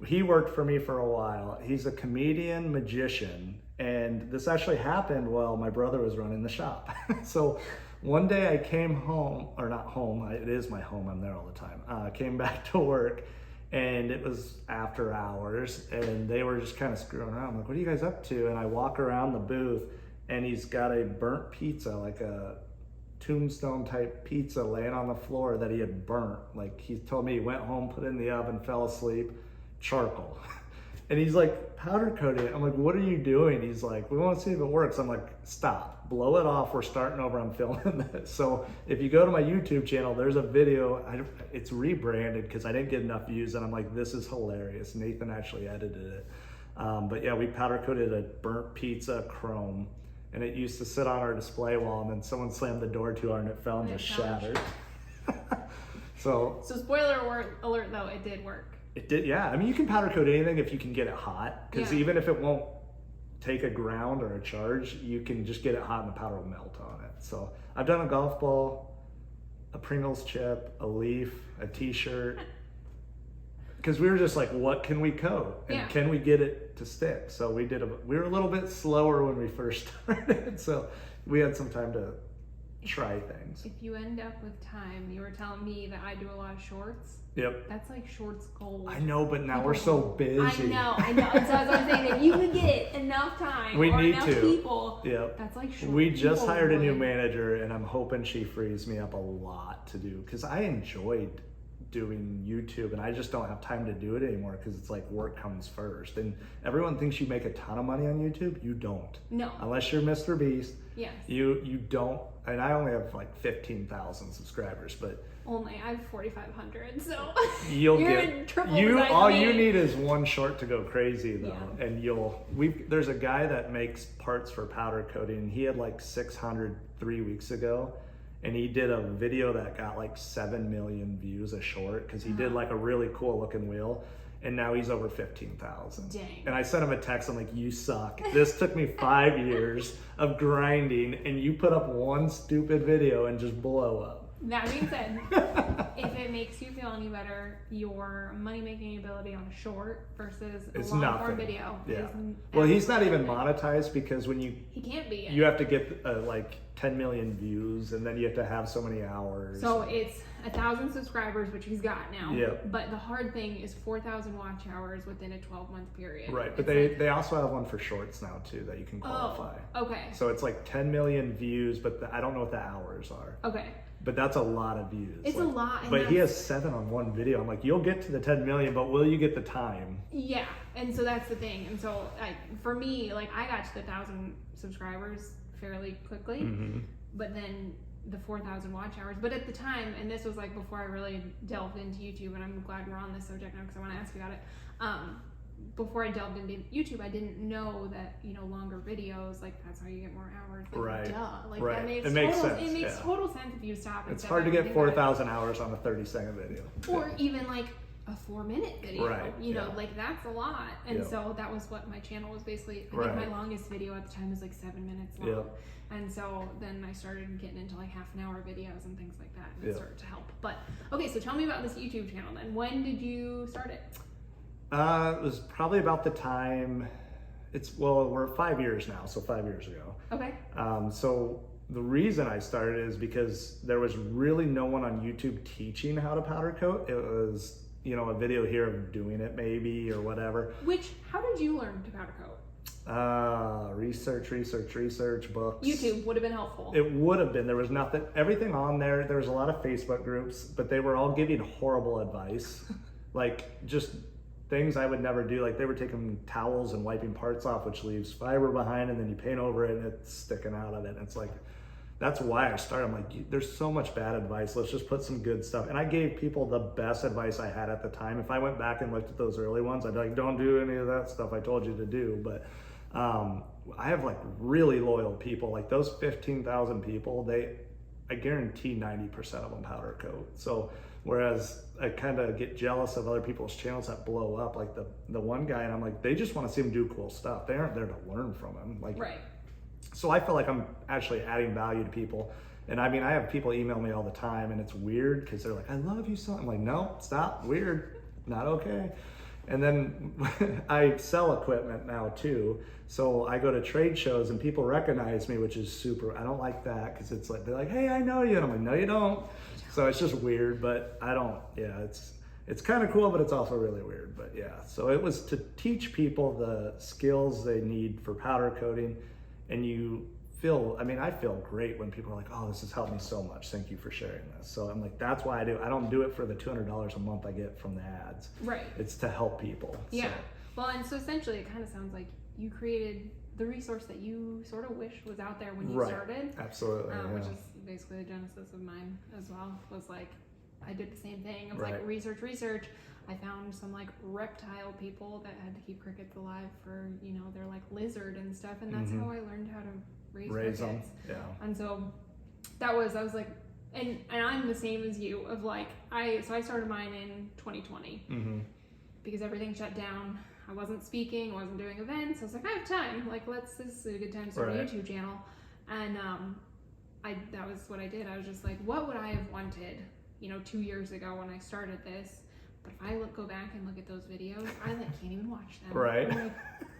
S2: he worked for me for a while. He's a comedian, magician, and this actually happened while my brother was running the shop. So one day I came home, or not home, it is my home, I'm there all the time. Came back to work, and it was after hours, and they were just kind of screwing around. I'm like, what are you guys up to? And I walk around the booth, and he's got a burnt pizza, like a tombstone type pizza laying on the floor that he had burnt. Like he told me he went home, put it in the oven, fell asleep, charcoal. And he's like, powder coating it. I'm like, what are you doing? He's like, we want to see if it works. I'm like, stop, blow it off. We're starting over. I'm filming this. So if you go to my YouTube channel, there's a video. It's rebranded because I didn't get enough views. And I'm like, this is hilarious. Nathan actually edited it. But yeah, we powder coated a burnt pizza chrome. And it used to sit on our display wall, and then someone slammed the door too hard and it fell and just shattered. So
S1: spoiler alert though, it did work.
S2: It did, yeah. I mean, you can powder coat anything if you can get it hot, because even if it won't take a ground or a charge, you can just get it hot and the powder will melt on it. So I've done a golf ball, a Pringles chip, a leaf, a t-shirt, because we were just like, what can we coat? And can we get it to stick? So we were a little bit slower when we first started, so we had some time to try things.
S1: If you end up with time, you were telling me that I do a lot of shorts.
S2: Yep.
S1: That's like shorts gold.
S2: I know, but now we're so busy.
S1: I know. And so that's what I'm saying. If you could get enough time
S2: We
S1: or
S2: need
S1: enough
S2: to.
S1: people,
S2: Yep.
S1: that's like short.
S2: We just
S1: people
S2: hired a new
S1: would-
S2: manager, and I'm hoping she frees me up a lot to do, because I enjoyed doing YouTube, and I just don't have time to do it anymore because it's like work comes first. And everyone thinks you make a ton of money on YouTube. You don't.
S1: No.
S2: Unless you're Mr. Beast.
S1: Yes.
S2: You don't. And I only have like 15,000 subscribers, but
S1: Only I have 4,500, so
S2: you'll
S1: you're
S2: get
S1: in triple
S2: you.
S1: the size
S2: All
S1: of me.
S2: you need is one short to go crazy though,
S1: Yeah.
S2: and there's a guy that makes parts for powder coating. He had like 600 3 weeks ago, and he did a video that got like 7 million views a short because he did like a really cool looking wheel. And now he's over 15,000.
S1: Dang.
S2: And I sent him a text. I'm like, you suck. This took me 5 years of grinding, and you put up one stupid video and just blow up.
S1: That being said, if it makes you feel any better, your money-making ability on a short versus a
S2: It's
S1: long-form
S2: nothing.
S1: video
S2: Yeah.
S1: is
S2: Well, he's not even
S1: absolutely
S2: monetized because when
S1: He can't be.
S2: you have to get like 10 million views, and then you have to have so many hours.
S1: So it's 1,000 subscribers, which he's got now.
S2: Yep.
S1: But the hard thing is 4,000 watch hours within a 12-month period.
S2: Right, but
S1: It's
S2: they also have one for shorts now too that you can qualify.
S1: Okay.
S2: So it's like 10 million views, but I don't know what the hours are.
S1: Okay.
S2: But that's a lot of views.
S1: It's a lot. And
S2: But he has 7 on one video. I'm like, you'll get to the 10 million, but will you get the time?
S1: Yeah, and so that's the thing. And so for me, like I got to the 1,000 subscribers fairly quickly,
S2: Mm-hmm.
S1: but then the 4,000 watch hours. But at the time, and this was like before I really delved into YouTube, and I'm glad we're on this subject now because I want to ask you about it. Before I delved into YouTube, I didn't know that, longer videos, like that's how you get more hours. Like,
S2: Right.
S1: Duh. Like
S2: Right.
S1: that makes
S2: It makes
S1: total,
S2: sense,
S1: It makes
S2: yeah.
S1: total sense if you stop and
S2: It's
S1: step
S2: hard to
S1: back and
S2: get
S1: think about it.
S2: 4,000 hours on a 30-second video.
S1: Or even like a 4-minute video.
S2: Right, yeah.
S1: Like that's a lot. And
S2: Yep.
S1: so that was what my channel was basically. I
S2: Right.
S1: think my longest video at the time was like 7 minutes long.
S2: Yep.
S1: And so then I started getting into like half an hour videos and things like that, and it
S2: Yep.
S1: started to help. But okay, so tell me about this YouTube channel then. When did you start it?
S2: It was probably about the time. We're 5 years now, so 5 years ago.
S1: Okay.
S2: So the reason I started is because there was really no one on YouTube teaching how to powder coat. It was, a video here of doing it maybe or whatever.
S1: How did you learn to powder coat?
S2: Research, books.
S1: YouTube would have been helpful.
S2: It would have been. There was nothing, everything on there. There was a lot of Facebook groups, but they were all giving horrible advice. Like just things I would never do. Like they were taking towels and wiping parts off, which leaves fiber behind, and then you paint over it and it's sticking out of it. And it's like, that's why I started. I'm like, there's so much bad advice. Let's just put some good stuff. And I gave people the best advice I had at the time. If I went back and looked at those early ones, I'd be like, don't do any of that stuff I told you to do. But I have like really loyal people. Like those 15,000 people, I guarantee 90% of them powder coat. So whereas I kind of get jealous of other people's channels that blow up, like the one guy, and I'm like, they just want to see him do cool stuff. They aren't there to learn from him. Like,
S1: Right.
S2: So I feel like I'm actually adding value to people. And I mean, I have people email me all the time, and it's weird because they're like, I love you so. I'm like, no, stop, weird, not okay. And then I sell equipment now too. So I go to trade shows and people recognize me, which is super, I don't like that because it's like, they're like, hey, I know you. And I'm like, no, you don't. So it's just weird, but I don't, it's kind of cool, but it's also really weird. But yeah, so it was to teach people the skills they need for powder coating. And I feel great when people are like, oh, this has helped me so much. Thank you for sharing this. So I'm like, that's why I do. I don't do it for the $200 a month I get from the ads.
S1: Right.
S2: It's to help people.
S1: Yeah.
S2: So.
S1: Well, and so essentially it kind of sounds like you created the resource that you sort of wish was out there when you started.
S2: Absolutely.
S1: Which is basically the genesis of mine as well. Was like, I did the same thing. It was like research. I found some like reptile people that had to keep crickets alive for, their like lizard and stuff. And that's how I learned how to raise crickets.
S2: Them. Yeah.
S1: And so I was like, and I'm the same as you of like, I started mine in 2020 because everything shut down. I wasn't speaking, wasn't doing events. I was like, I have time. Like, this is a good time to start a YouTube channel. And that was what I did. I was just like, what would I have wanted, 2 years ago when I started this? But if I go back and look at those videos, I can't even watch them.
S2: Right.
S1: I'm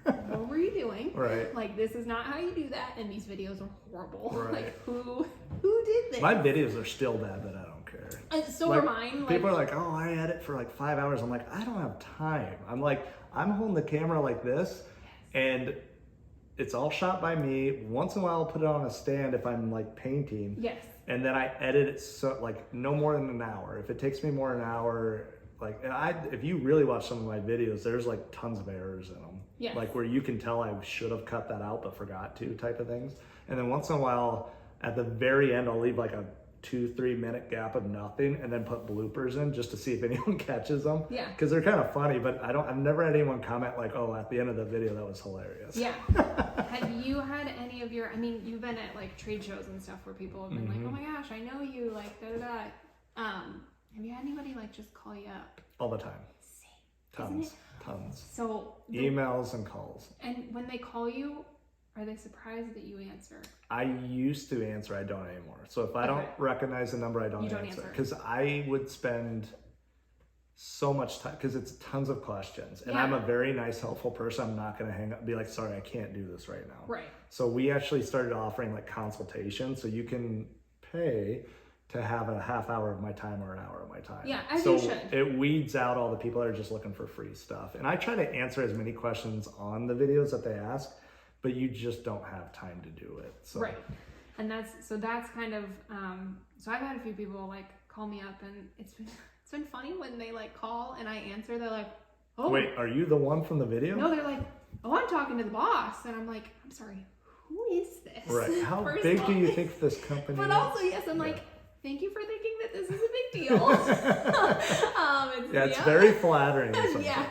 S1: like, what were you doing?
S2: Right.
S1: Like, this is not how you do that, and these videos are horrible.
S2: Right.
S1: Like, who did this?
S2: My videos are still bad, but I don't care.
S1: So are mine.
S2: People are like, oh, I edit for like 5 hours. I'm like, I don't have time. I'm like, I'm holding the camera like this, and it's all shot by me. Once in a while, I'll put it on a stand if I'm like painting.
S1: Yes.
S2: And then I edit it so like no more than an hour. If it takes me more than an hour, like, and if you really watch some of my videos, there's like tons of errors in them.
S1: Yes.
S2: Like where you can tell I should have cut that out but forgot to, type of things. And then once in a while, at the very end, I'll leave like a 2-3 minute gap of nothing and then put bloopers in just to see if anyone catches them.
S1: Yeah.
S2: Because they're kind of funny, but I've never had anyone comment like, oh, at the end of the video that was hilarious.
S1: Yeah. Have you had any of your, I mean, you've been at like trade shows and stuff where people have been like, oh my gosh, I know you, like da-da-da. Have you had anybody like just call you up?
S2: All the time.
S1: Same.
S2: Tons.
S1: So
S2: emails and calls.
S1: And when they call you, are they surprised that you answer?
S2: I used to answer, I don't anymore. So if I don't recognize the number, I don't answer. Because I would spend so much time, because it's tons of questions. And I'm a very nice, helpful person. I'm not going to hang up and be like, sorry, I can't do this right now.
S1: Right.
S2: So we actually started offering like consultations. So you can pay to have a half hour of my time or an hour of my time.
S1: Yeah, as you should.
S2: It weeds out all the people that are just looking for free stuff. And I try to answer as many questions on the videos that they ask, but you just don't have time to do it. So.
S1: Right. And that's kind of, so I've had a few people like call me up, and it's been funny when they like call and I answer, they're like, oh.
S2: Wait, are you the one from the video?
S1: No, they're like, oh, I'm talking to the boss. And I'm like, I'm sorry, who is this?
S2: Right. How big do you think this company is?
S1: But also, yes, I'm like, thank you for thinking that this is a big deal.
S2: It's very flattering.
S1: Yeah,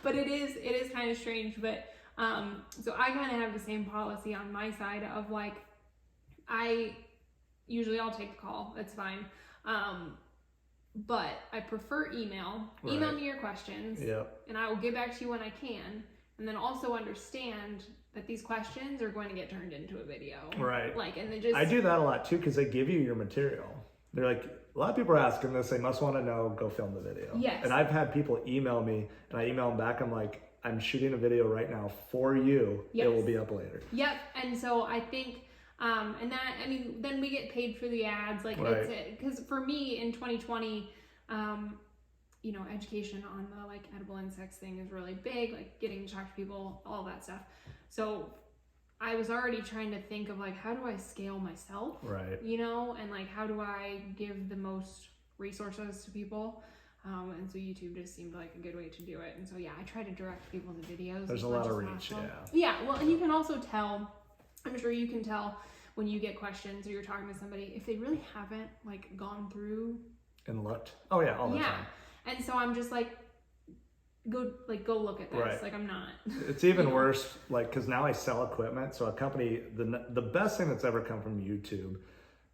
S1: but it is kind of strange. But so I kind of have the same policy on my side of like, I'll take the call. That's fine. But I prefer email.
S2: Right.
S1: Email me your questions.
S2: Yep.
S1: And I will get back to you when I can. And then also understand that these questions are going to get turned into a video.
S2: Right.
S1: Like, and they just.
S2: I do that a lot too, because they give you your material. They're like, a lot of people are asking this. They must want to know, go film the video.
S1: Yes.
S2: And I've had people email me, and I email them back. I'm like, I'm shooting a video right now for you. Yes. It will be up later.
S1: Yep. And so I think, then we get paid for the ads. Like,
S2: right.
S1: It's because for me in 2020, education on the like edible insects thing is really big, like getting to talk to people, all that stuff. So I was already trying to think of like, how do I scale myself?
S2: Right.
S1: And like, how do I give the most resources to people? And so YouTube just seemed like a good way to do it. And so, yeah, I try to direct people to videos.
S2: There's a lot of reach,
S1: Yeah, well, and you can also tell, I'm sure you can tell when you get questions or you're talking to somebody, if they really haven't like gone through.
S2: And looked. Oh yeah, all the time.
S1: And so I'm just like, go look at this.
S2: Right.
S1: Like, I'm not.
S2: It's even worse, like, because now I sell equipment. So a company, the best thing that's ever come from YouTube,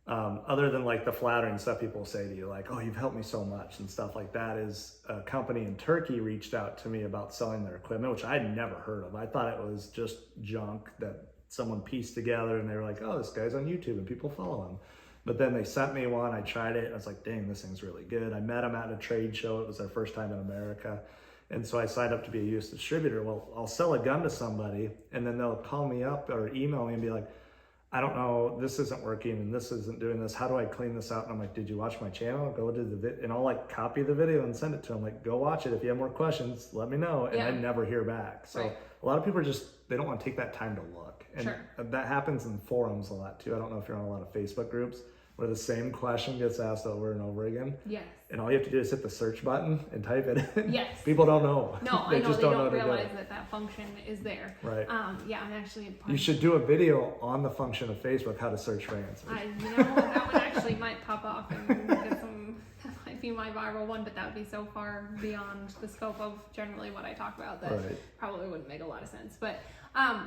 S2: other than like the flattering stuff people say to you, like, oh, you've helped me so much and stuff like that, is a company in Turkey reached out to me about selling their equipment, which I'd never heard of. I thought it was just junk that someone pieced together, and they were like, oh, this guy's on YouTube and people follow him. But then they sent me one, I tried it, and I was like, dang, this thing's really good. I met them at a trade show. It was their first time in America. And so I signed up to be a U.S. distributor. Well, I'll sell a gun to somebody, and then they'll call me up or email me and be like, I don't know, this isn't working and this isn't doing this. How do I clean this out? And I'm like, did you watch my channel? Go to the video, and I'll like copy the video and send it to them. Like, go watch it. If you have more questions, let me know. And I never hear back. So a lot of people they don't want to take that time to look. And that happens in forums a lot too. I don't know if you're on a lot of Facebook groups where the same question gets asked over and over again. Yes. And all you have to do is hit the search button and type it in. Yes. People don't know.
S1: No,
S2: they
S1: I know
S2: just
S1: they
S2: don't
S1: realize that function is there.
S2: Right.
S1: Yeah, I'm actually.
S2: You should do a video on the function of Facebook, how to search for answers.
S1: That one actually might pop off and get some. That might be my viral one, but that would be so far beyond the scope of generally what I talk about that probably wouldn't make a lot of sense. But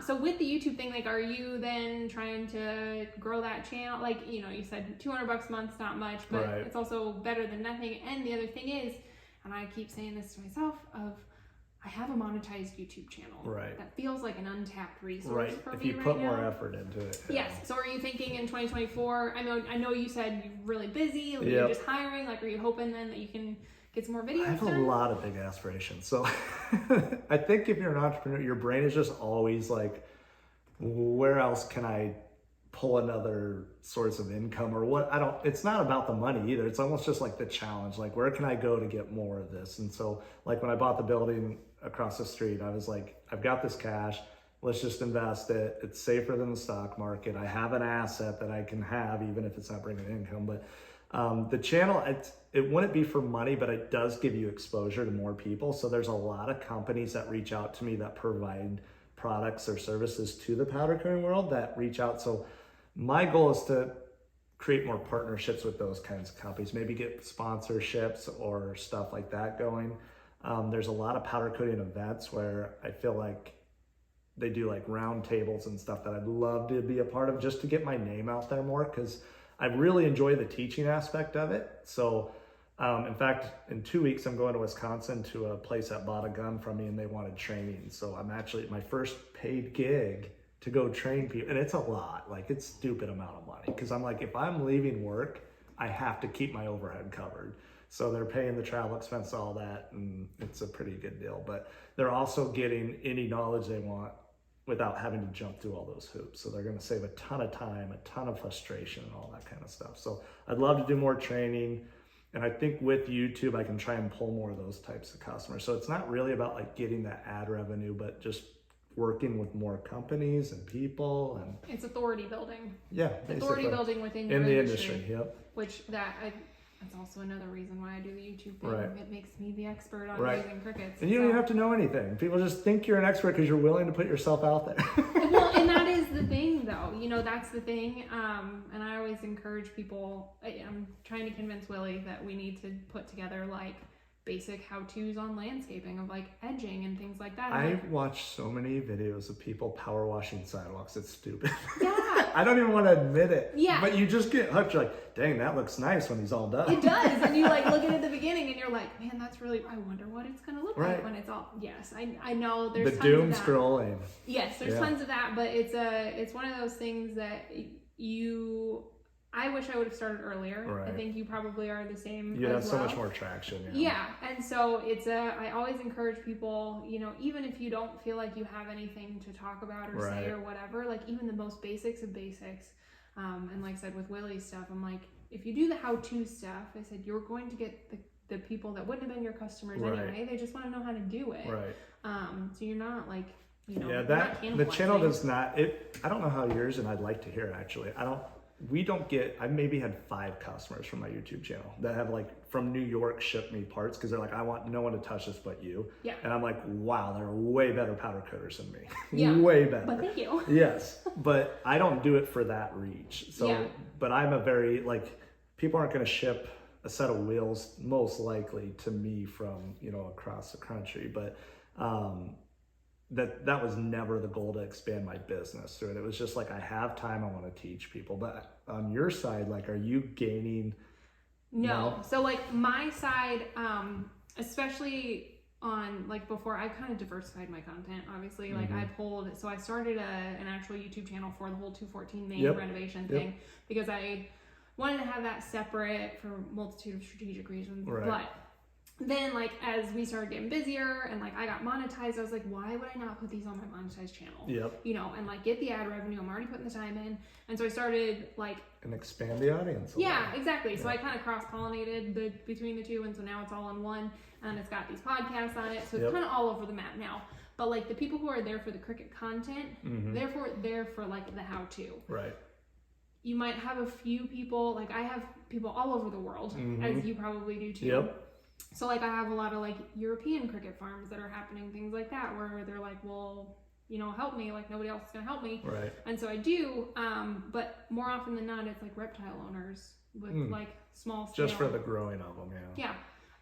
S1: so with the YouTube thing, like, are you then trying to grow that channel? Like, you said $200 a month's not much, but it's also better than nothing. And the other thing is, and I keep saying this to myself, I have a monetized YouTube channel. Right. That feels like an untapped resource for me right now.
S2: If you put more effort into it.
S1: Yeah. Yes. So are you thinking in 2024, I know you said you're really busy, like you're just hiring, like, are you hoping then that you can get some more videos
S2: I have
S1: done.
S2: a lot of big aspirations. So I think if you're an entrepreneur, your brain is just always like, where else can I pull another source of income or what? It's not about the money either. It's almost just like the challenge. Like, where can I go to get more of this? And so like when I bought the building across the street, I was like, I've got this cash. Let's just invest it. It's safer than the stock market. I have an asset that I can have, even if it's not bringing income. But the channel, it wouldn't be for money, but it does give you exposure to more people. So there's a lot of companies that reach out to me that provide products or services to the powder coating world that reach out. So my goal is to create more partnerships with those kinds of companies, maybe get sponsorships or stuff like that going. There's a lot of powder coating events where I feel like they do like round tables and stuff that I'd love to be a part of just to get my name out there more, because I really enjoy the teaching aspect of it. So in fact, in 2 weeks, I'm going to Wisconsin to a place that bought a gun from me and they wanted training. So I'm actually my first paid gig to go train people. And it's a lot, like it's stupid amount of money. Cause I'm like, if I'm leaving work, I have to keep my overhead covered. So they're paying the travel expense, all that. And it's a pretty good deal, but they're also getting any knowledge they want without having to jump through all those hoops. So they're going to save a ton of time, a ton of frustration and all that kind of stuff. So I'd love to do more training. And I think with YouTube, I can try and pull more of those types of customers. So it's not really about like getting that ad revenue, but just working with more companies and people. And
S1: it's authority building.
S2: Yeah.
S1: Authority building within your
S2: in the industry. Yep.
S1: Which that's also another reason why I do the YouTube thing.
S2: Right.
S1: It makes me the expert on
S2: Right.
S1: raising crickets.
S2: And you don't even have to know anything. People just think you're an expert because you're willing to put yourself out there.
S1: Well, and that is the thing, though. You know, that's the thing. And I always encourage people. I'm trying to convince Willie that we need to put together like basic how-tos on landscaping of like edging and things like that.
S2: I watched so many videos of people power washing sidewalks. It's stupid.
S1: Yeah.
S2: I don't even want to admit it.
S1: Yeah.
S2: But you just get hooked. You're like, dang, that looks nice when he's all done.
S1: It does. And you like look at it at the beginning and you're like, man, that's really, I wonder what it's going to look
S2: Right.
S1: like when it's all, yes, I know there's
S2: the
S1: tons
S2: doom
S1: of that.
S2: scrolling.
S1: Yes, there's
S2: Yeah.
S1: tons of that, but it's one of those things that I wish I would have started earlier.
S2: Right.
S1: I think you probably are the same.
S2: You have
S1: as
S2: so
S1: well.
S2: much more traction.
S1: Yeah, and so I always encourage people, you know, even if you don't feel like you have anything to talk about or
S2: Right.
S1: say or whatever, like even the most basics of basics. And like I said, with Willie's stuff, I'm like, if you do the how-to stuff, I said, you're going to get the people that wouldn't have been your customers
S2: Right.
S1: anyway. They just want to know how to do it.
S2: Right.
S1: So you're not like, you know,
S2: Yeah,
S1: you're
S2: that
S1: not
S2: the channel
S1: cannibalizing.
S2: does not. I don't know how yours, and I'd like to hear it actually. We don't get. I maybe had 5 customers from my YouTube channel that have like from New York shipped me parts because they're like, I want no one to touch this but you.
S1: Yeah.
S2: And I'm like, wow, they're way better powder coaters than me.
S1: Yeah.
S2: Way better.
S1: But thank you.
S2: Yes, but I don't do it for that reach. So,
S1: Yeah.
S2: but I'm a very like people aren't going to ship a set of wheels most likely to me from across the country, but that was never the goal to expand my business through it. It was just like I have time, I want to teach people. But on your side, like, are you gaining?
S1: No. So like my side, especially on like before, I kind of diversified my content. Obviously, like I started an actual YouTube channel for the whole 214 main renovation thing because I wanted to have that separate for a multitude of strategic reasons.
S2: Right.
S1: But then like as we started getting busier and like I got monetized, I was like, why would I not put these on my monetized channel?
S2: Yep.
S1: You know, and like get the ad revenue. I'm already putting the time in. And so I started like
S2: And expand the audience.
S1: yeah, exactly. So I kind of cross-pollinated between the two, and so now it's all in one, and it's got these podcasts on it, so it's kind of all over the map now. But like the people who are there for the cricket content, therefore there for like the how-to.
S2: Right.
S1: You might have a few people, like I have people all over the world, as you probably do too.
S2: Yep.
S1: So like I have a lot of like European cricket farms that are happening, things like that, where they're like, well, you know, help me, like nobody else is gonna help me.
S2: Right.
S1: And so I do, but more often than not, it's like reptile owners with like small scale.
S2: Just for the growing of them, yeah.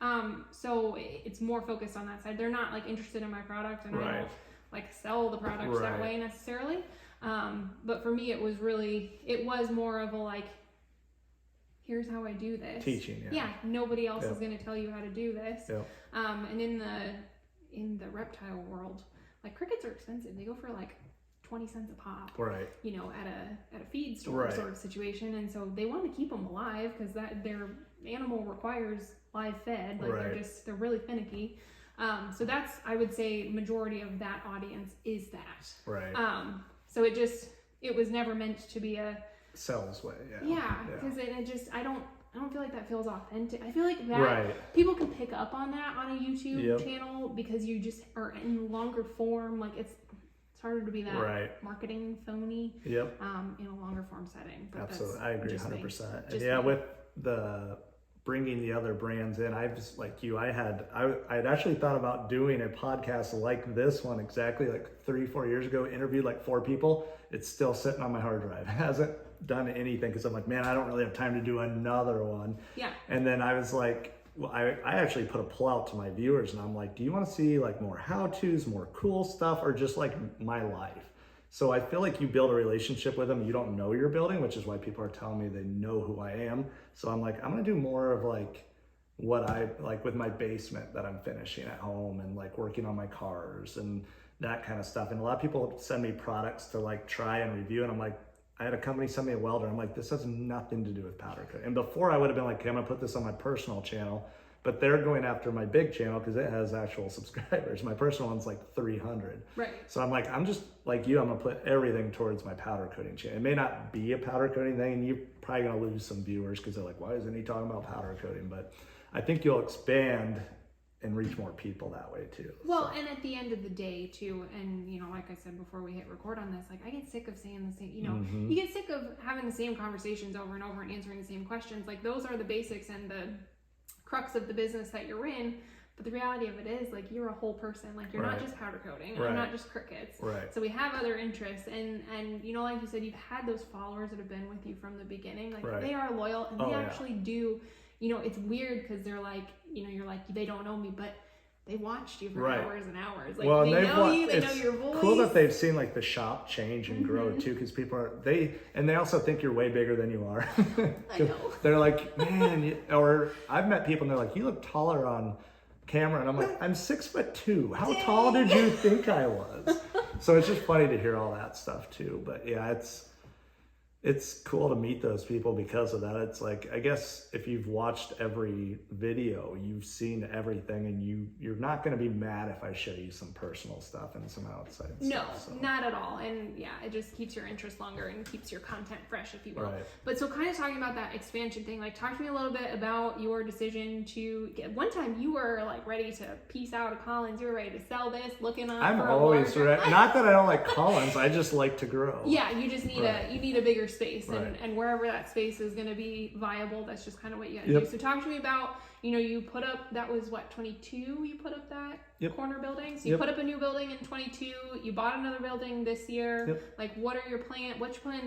S1: Yeah. So it's more focused on that side. They're not like interested in my product, and I don't like sell the products that way necessarily. But for me, it was more of a like, here's how I do this.
S2: Teaching,
S1: yeah. Nobody else is going to tell you how to do this.
S2: Yep.
S1: And in the reptile world, like crickets are expensive. They go for like 20 cents a pop.
S2: Right.
S1: You know, at a feed store sort of situation, and so they want to keep them alive because that their animal requires supply fed. Like
S2: Right.
S1: they're really finicky. So that's, I would say, majority of that audience is that.
S2: Right.
S1: So it was never meant to be a
S2: Sales way.
S1: yeah, because it just I don't feel like that feels authentic. I feel like that
S2: Right.
S1: people can pick up on that on a YouTube
S2: Yep.
S1: channel because you just are in longer form. Like it's harder to be that
S2: Right.
S1: marketing phony.
S2: Yep.
S1: In a longer form setting. But
S2: Absolutely, I agree 100%. And
S1: Just
S2: yeah,
S1: me.
S2: with the bringing the other brands in, I just like you. I had actually thought about doing a podcast like this one exactly like 3-4 years ago. Interviewed like 4 people. It's still sitting on my hard drive. It hasn't done anything because I'm like, man, I don't really have time to do another one.
S1: Yeah.
S2: And then I was like, well, I actually put a pull out to my viewers, and I'm like, do you want to see like more how-tos, more cool stuff, or just like my life? So I feel like you build a relationship with them you don't know you're building, which is why people are telling me they know who I am. So I'm like, I'm gonna do more of like what I like with my basement that I'm finishing at home and like working on my cars and that kind of stuff. And a lot of people send me products to like try and review, and I'm like, I had a company send me a welder. I'm like, this has nothing to do with powder coating. And before I would have been like, okay, I'm gonna put this on my personal channel, but they're going after my big channel because it has actual subscribers. My personal one's like 300.
S1: Right.
S2: So I'm like, I'm just like you, I'm gonna put everything towards my powder coating channel. It may not be a powder coating thing, and you're probably gonna lose some viewers because they're like, why isn't he talking about powder coating? But I think you'll expand and reach more people that way too.
S1: Well, and at the end of the day too, and you know, like I said before we hit record on this, like I get sick of saying the same, you know, you get sick of having the same conversations over and over and answering the same questions. Like those are the basics and the crux of the business that you're in. But the reality of it is, like, you're a whole person. Like, you're not just powder coating.
S2: Right.
S1: I'm not just crickets.
S2: Right.
S1: So we have other interests, and you know, like you said, you've had those followers that have been with you from the beginning. Like they are loyal, and they actually do. You know, it's weird because they're like, you know, you're like, they don't know me, but they watched you for hours and hours. Like, well, they know you, they know your voice.
S2: Cool that they've seen like the shop change and grow too, because people are they also think you're way bigger than you are.
S1: I know.
S2: They're like, man, or I've met people and they're like, you look taller on camera, and I'm like, I'm 6'2". How tall did you think I was? So it's just funny to hear all that stuff too. But yeah, it's cool to meet those people because of that. It's like, I guess if you've watched every video, you've seen everything, and you're not going to be mad if I show you some personal stuff and some outside stuff. So.
S1: Not at all. And yeah, it just keeps your interest longer and keeps your content fresh, if you will.
S2: Right.
S1: But so kind of talking about that expansion thing, like talk to me a little bit about your decision to get, one time you were like ready to peace out of Collins. You were ready to sell this, looking on.
S2: I'm always ready. Not that I don't like Collins. I just like to grow.
S1: Yeah. You just need you need a bigger space,
S2: Right.
S1: and wherever that space is going to be viable, that's just kind of what you got to do. So talk to me about, you know, you put up, that was what, 22 you put up that corner building? So you put up a new building in 22, you bought another building this year. Like, what are your plans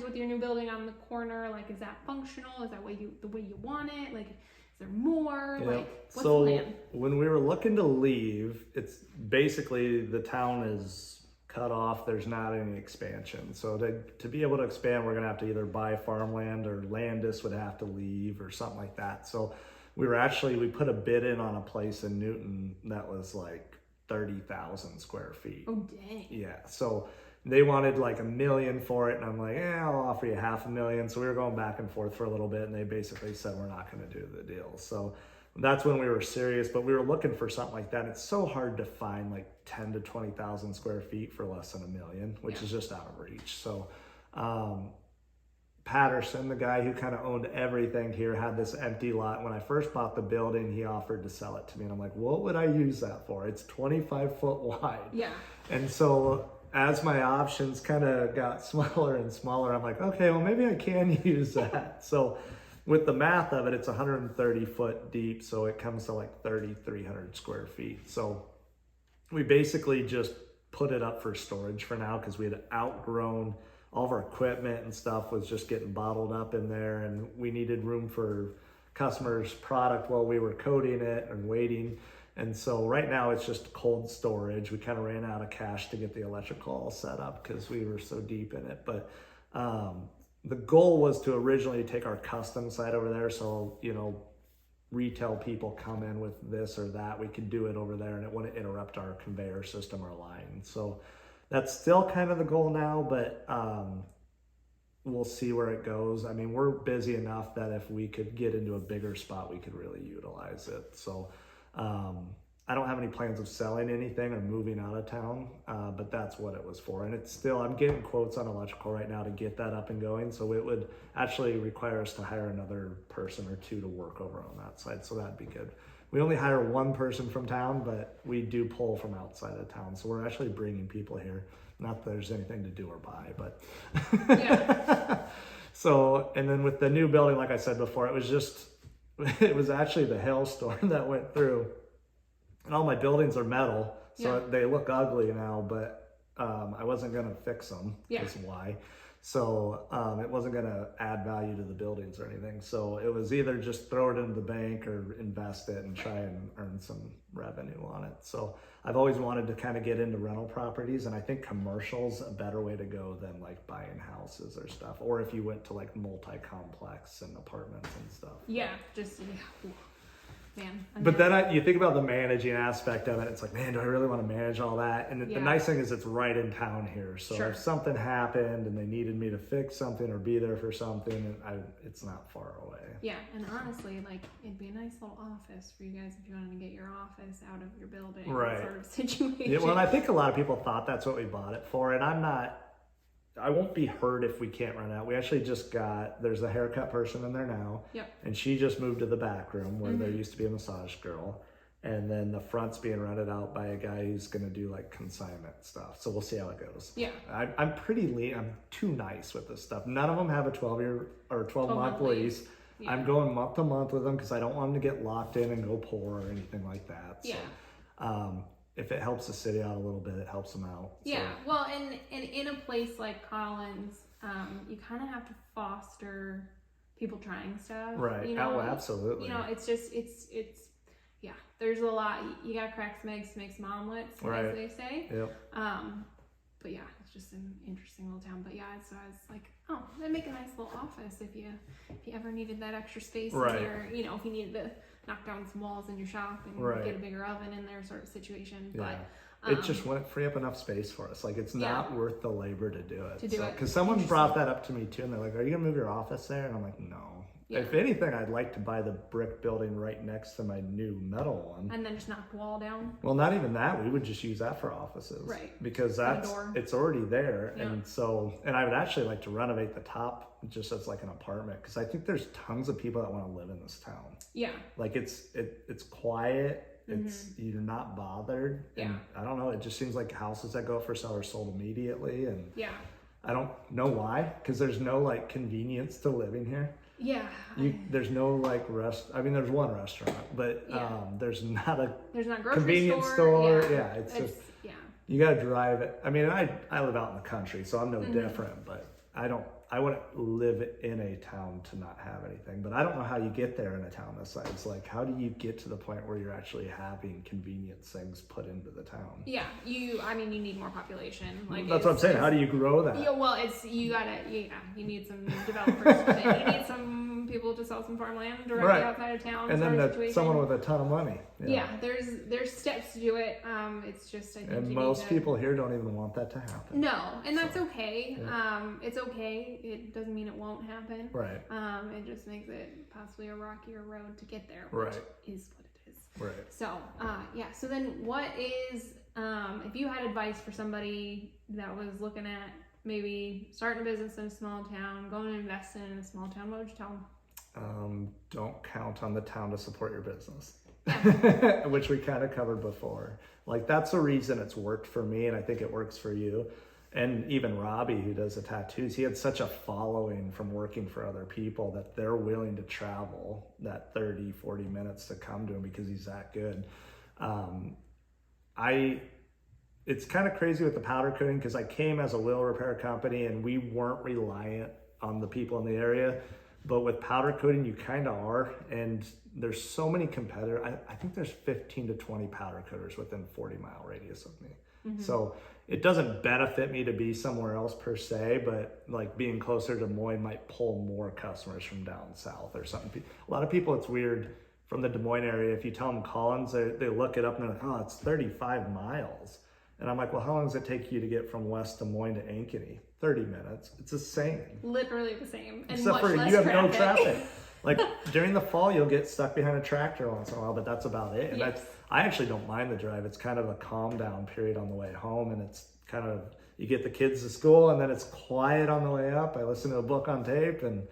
S1: with your new building on the corner? Like, is that functional? Is that the way you want it? Like, is there more? Like, what's the plan?
S2: When we were looking to leave, it's basically the town is cut off. There's not any expansion. So to be able to expand, we're going to have to either buy farmland, or Landis would have to leave or something like that. So we put a bid in on a place in Newton that was like 30,000 square feet.
S1: Oh, dang.
S2: Yeah. So they wanted like $1 million for it. And I'm like, I'll offer you $500,000. So we were going back and forth for a little bit, and they basically said, we're not going to do the deal. So that's when we were serious, but we were looking for something like that. It's so hard to find like 10 to 20,000 square feet for less than $1 million, which is just out of reach. So, Patterson, the guy who kind of owned everything here, had this empty lot. When I first bought the building, he offered to sell it to me. And I'm like, what would I use that for? It's 25 foot wide.
S1: Yeah.
S2: And so as my options kind of got smaller and smaller, I'm like, okay, well, maybe I can use that. So with the math of it, it's 130 foot deep. So it comes to like 3,300 square feet. So we basically just put it up for storage for now, because we had outgrown all of our equipment and stuff was just getting bottled up in there, and we needed room for customers' product while we were coating it and waiting. And so right now it's just cold storage. We kind of ran out of cash to get the electrical all set up because we were so deep in it. But the goal was to originally take our custom side over there. So, you know, retail people come in with this or that, we could do it over there, and it wouldn't interrupt our conveyor system or line. So that's still kind of the goal now, but we'll see where it goes. I mean, we're busy enough that if we could get into a bigger spot, we could really utilize it. So I don't have any plans of selling anything or moving out of town, but that's what it was for. And it's still, I'm getting quotes on electrical right now to get that up and going. So it would actually require us to hire another person or two to work over on that side. So that'd be good. We only hire one person from town, but we do pull from outside of town. So we're actually bringing people here. Not that there's anything to do or buy, but
S1: Yeah.
S2: So, and then with the new building, like I said before, it was actually the hailstorm that went through. And all my buildings are metal, so they look ugly now, but I wasn't going to fix them, because why? So it wasn't going to add value to the buildings or anything. So it was either just throw it into the bank or invest it and try and earn some revenue on it. So I've always wanted to kind of get into rental properties, and I think commercial's a better way to go than like buying houses or stuff. Or if you went to like multi-complex and apartments and stuff.
S1: Yeah, just man.
S2: But then you think about the managing aspect of it. It's like, man, do I really want to manage all that? And the nice thing is it's right in town here. So if something happened and they needed me to fix something or be there for something, it's not far away.
S1: Yeah, and honestly, like, it'd be a nice little office for you guys if you wanted to get your office out of your building sort of situation.
S2: Yeah, well, and I think a lot of people thought that's what we bought it for. And I won't be hurt if we can't run out. We actually just there's a haircut person in there now.
S1: Yep.
S2: And she just moved to the back room where there used to be a massage girl. And then the front's being rented out by a guy who's going to do like consignment stuff. So we'll see how it goes.
S1: Yeah.
S2: I'm pretty lean. I'm too nice with this stuff. None of them have a 12-month lease. Yeah. I'm going month to month with them because I don't want them to get locked in and go poor or anything like that. So, if it helps the city out a little bit, it helps them out.
S1: Yeah, well, and in a place like Collins, you kind of have to foster people trying stuff.
S2: Right.
S1: You know,
S2: absolutely.
S1: You know, it's just, it's there's a lot. You got to crack some eggs to make some omelets, as they say.
S2: Yep.
S1: But yeah, it's just an interesting little town. But yeah, so I was like, oh, that'd make a nice little office if you ever needed that extra space in there. You know, if you needed to knock down some walls in your shop and get a bigger oven in there, sort of situation.
S2: Yeah.
S1: But
S2: it just wouldn't free up enough space for us. Like, it's not worth the labor to do it.
S1: Because
S2: someone brought that up to me too, and they're like, "Are you gonna move your office there?" And I'm like, "No." Yeah. If anything, I'd like to buy the brick building right next to my new metal one.
S1: And then just knock the wall down?
S2: Well, not even that. We would just use that for offices.
S1: Right.
S2: Because it's already there.
S1: Yeah.
S2: And I would actually like to renovate the top just as like an apartment, because I think there's tons of people that want to live in this town.
S1: Yeah.
S2: Like it's quiet. You're not bothered. And I don't know. It just seems like houses that go up for sale are sold immediately. And I don't know why, because there's no like convenience to living here.
S1: Yeah.
S2: There's no like there's one restaurant, but there's not a
S1: grocery
S2: convenience store.
S1: Yeah.
S2: It's just you gotta drive it. I mean, I live out in the country, so I'm no different, but I wouldn't live in a town to not have anything. But I don't know how you get there in a town this size. Like, how do you get to the point where you're actually having convenience things put into the town?
S1: Yeah, you need more population. Like,
S2: that's what I'm saying. How do you grow that?
S1: Yeah, well, you need some developers. You need some people to sell some farmland directly outside of town.
S2: And then someone with a ton of money.
S1: Yeah, there's steps to do it. It's just, I think,
S2: and most people here don't even want that to happen.
S1: No, and that's okay. It's okay. It doesn't mean it won't happen.
S2: Right.
S1: It just makes it possibly a rockier road to get there,
S2: which
S1: is what it is.
S2: Right.
S1: So, so then what is, if you had advice for somebody that was looking at maybe starting a business in a small town, going to invest in a small town, what would you tell them?
S2: Don't count on the town to support your business. Which we kind of covered before. Like, that's the reason it's worked for me, and I think it works for you. And even Robbie, who does the tattoos, he had such a following from working for other people that they're willing to travel that 30, 40 minutes to come to him because he's that good. It's kind of crazy with the powder coating because I came as a wheel repair company and we weren't reliant on the people in the area. But with powder coating, you kind of are. And there's so many competitors. I think there's 15 to 20 powder coaters within 40-mile radius of me. So it doesn't benefit me to be somewhere else per se, but like being closer to Des Moines might pull more customers from down south or something. A lot of people, it's weird from the Des Moines area. If you tell them Collins, they look it up and they're like, oh, it's 35 miles. And I'm like, well, how long does it take you to get from West Des Moines to Ankeny? 30 minutes. It's the same.
S1: Literally the same. And
S2: Except
S1: much
S2: for
S1: less
S2: you have
S1: traffic.
S2: no traffic. Like during the fall, you'll get stuck behind a tractor once in a while, but that's about it. And
S1: Yes.
S2: I actually don't mind the drive. It's kind of a calm down period on the way home, and it's kind of, you get the kids to school and then it's quiet on the way up. I listen to a book on tape and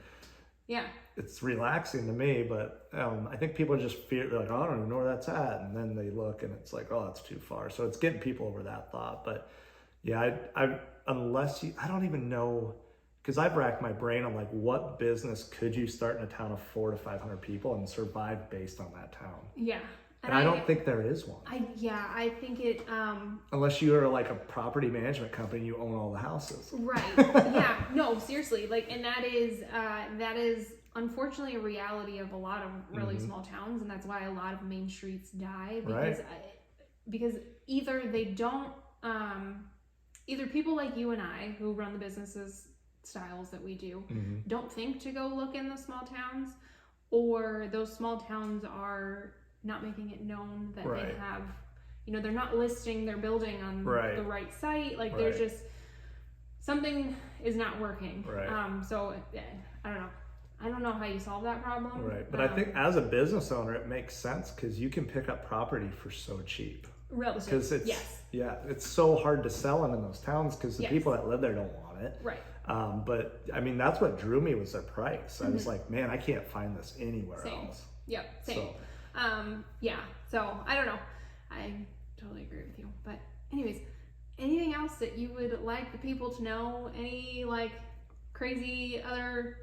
S1: Yeah.
S2: it's relaxing to me, but I think people just fear, they're like, oh, I don't even know where that's at. And then they look and it's like, oh, that's too far. So it's getting people over that thought. But yeah, I don't even know, because I've racked my brain on like, what business could you start in a town of 400 to 500 people and survive based on that town?
S1: Yeah.
S2: And I don't think there is one.
S1: I think it,
S2: Unless you are like a property management company, you own all the houses.
S1: right. Yeah. No, seriously. Like, and that is unfortunately a reality of a lot of really small towns. And that's why a lot of main streets die because either they don't, either people like you and I who run the businesses styles that we do don't think to go look in the small towns, or those small towns are not making it known that they have, they're not listing their building on the right site. Like there's just something is not working. So I don't know how you solve that problem.
S2: Right. But I think as a business owner, it makes sense because you can pick up property for so cheap.
S1: Relative.
S2: Because it's so hard to sell them in those towns because the people that live there don't want it.
S1: Right.
S2: But I mean, that's what drew me was their price. I was like, man, I can't find this anywhere else.
S1: Yep. Same. So I don't know. I totally agree with you. But anyways, anything else that you would like the people to know? Any like crazy other,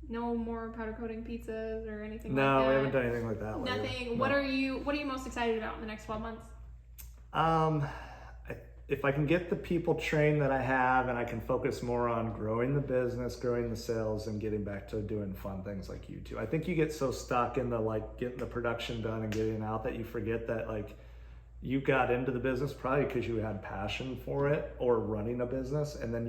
S1: no more powder coating pizzas or anything like that?
S2: No, we haven't done anything like that lately.
S1: Nothing.
S2: No.
S1: What are you most excited about in the next 12 months?
S2: If I can get the people trained that I have and I can focus more on growing the business, growing the sales, and getting back to doing fun things like YouTube. I think you get so stuck in the like getting the production done and getting out that you forget that like you got into the business probably because you had passion for it or running a business, and then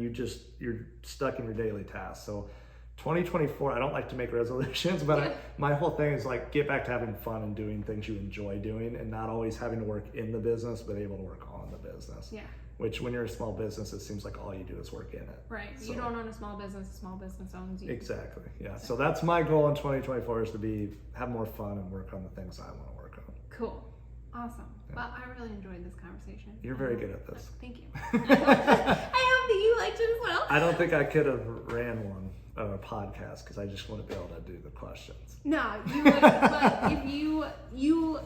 S2: you're stuck in your daily tasks. So 2024, I don't like to make resolutions, but my whole thing is like get back to having fun and doing things you enjoy doing and not always having to work in the business, but able to work on the business. Yeah. Which when you're a small business, it seems like all you do is work in it.
S1: Right. So, you don't own a small business owns you.
S2: Exactly. Yeah. So that's my goal in 2024 is to have more fun and work on the things I want to work on.
S1: Cool. Awesome. Yeah. Well, I really enjoyed this conversation.
S2: You're very good at this.
S1: Thank you. I hope that you liked it as well.
S2: I don't think I could have ran a podcast because I just wouldn't be able to do the questions.
S1: No, you would. But if you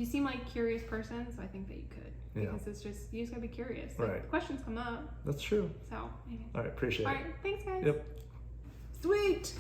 S1: seem like a curious person, so I think that you could. Because it's just, you just gotta be curious. Like, questions come up.
S2: That's true.
S1: So,
S2: all right, appreciate it.
S1: All right, thanks guys.
S2: Yep.
S1: Sweet.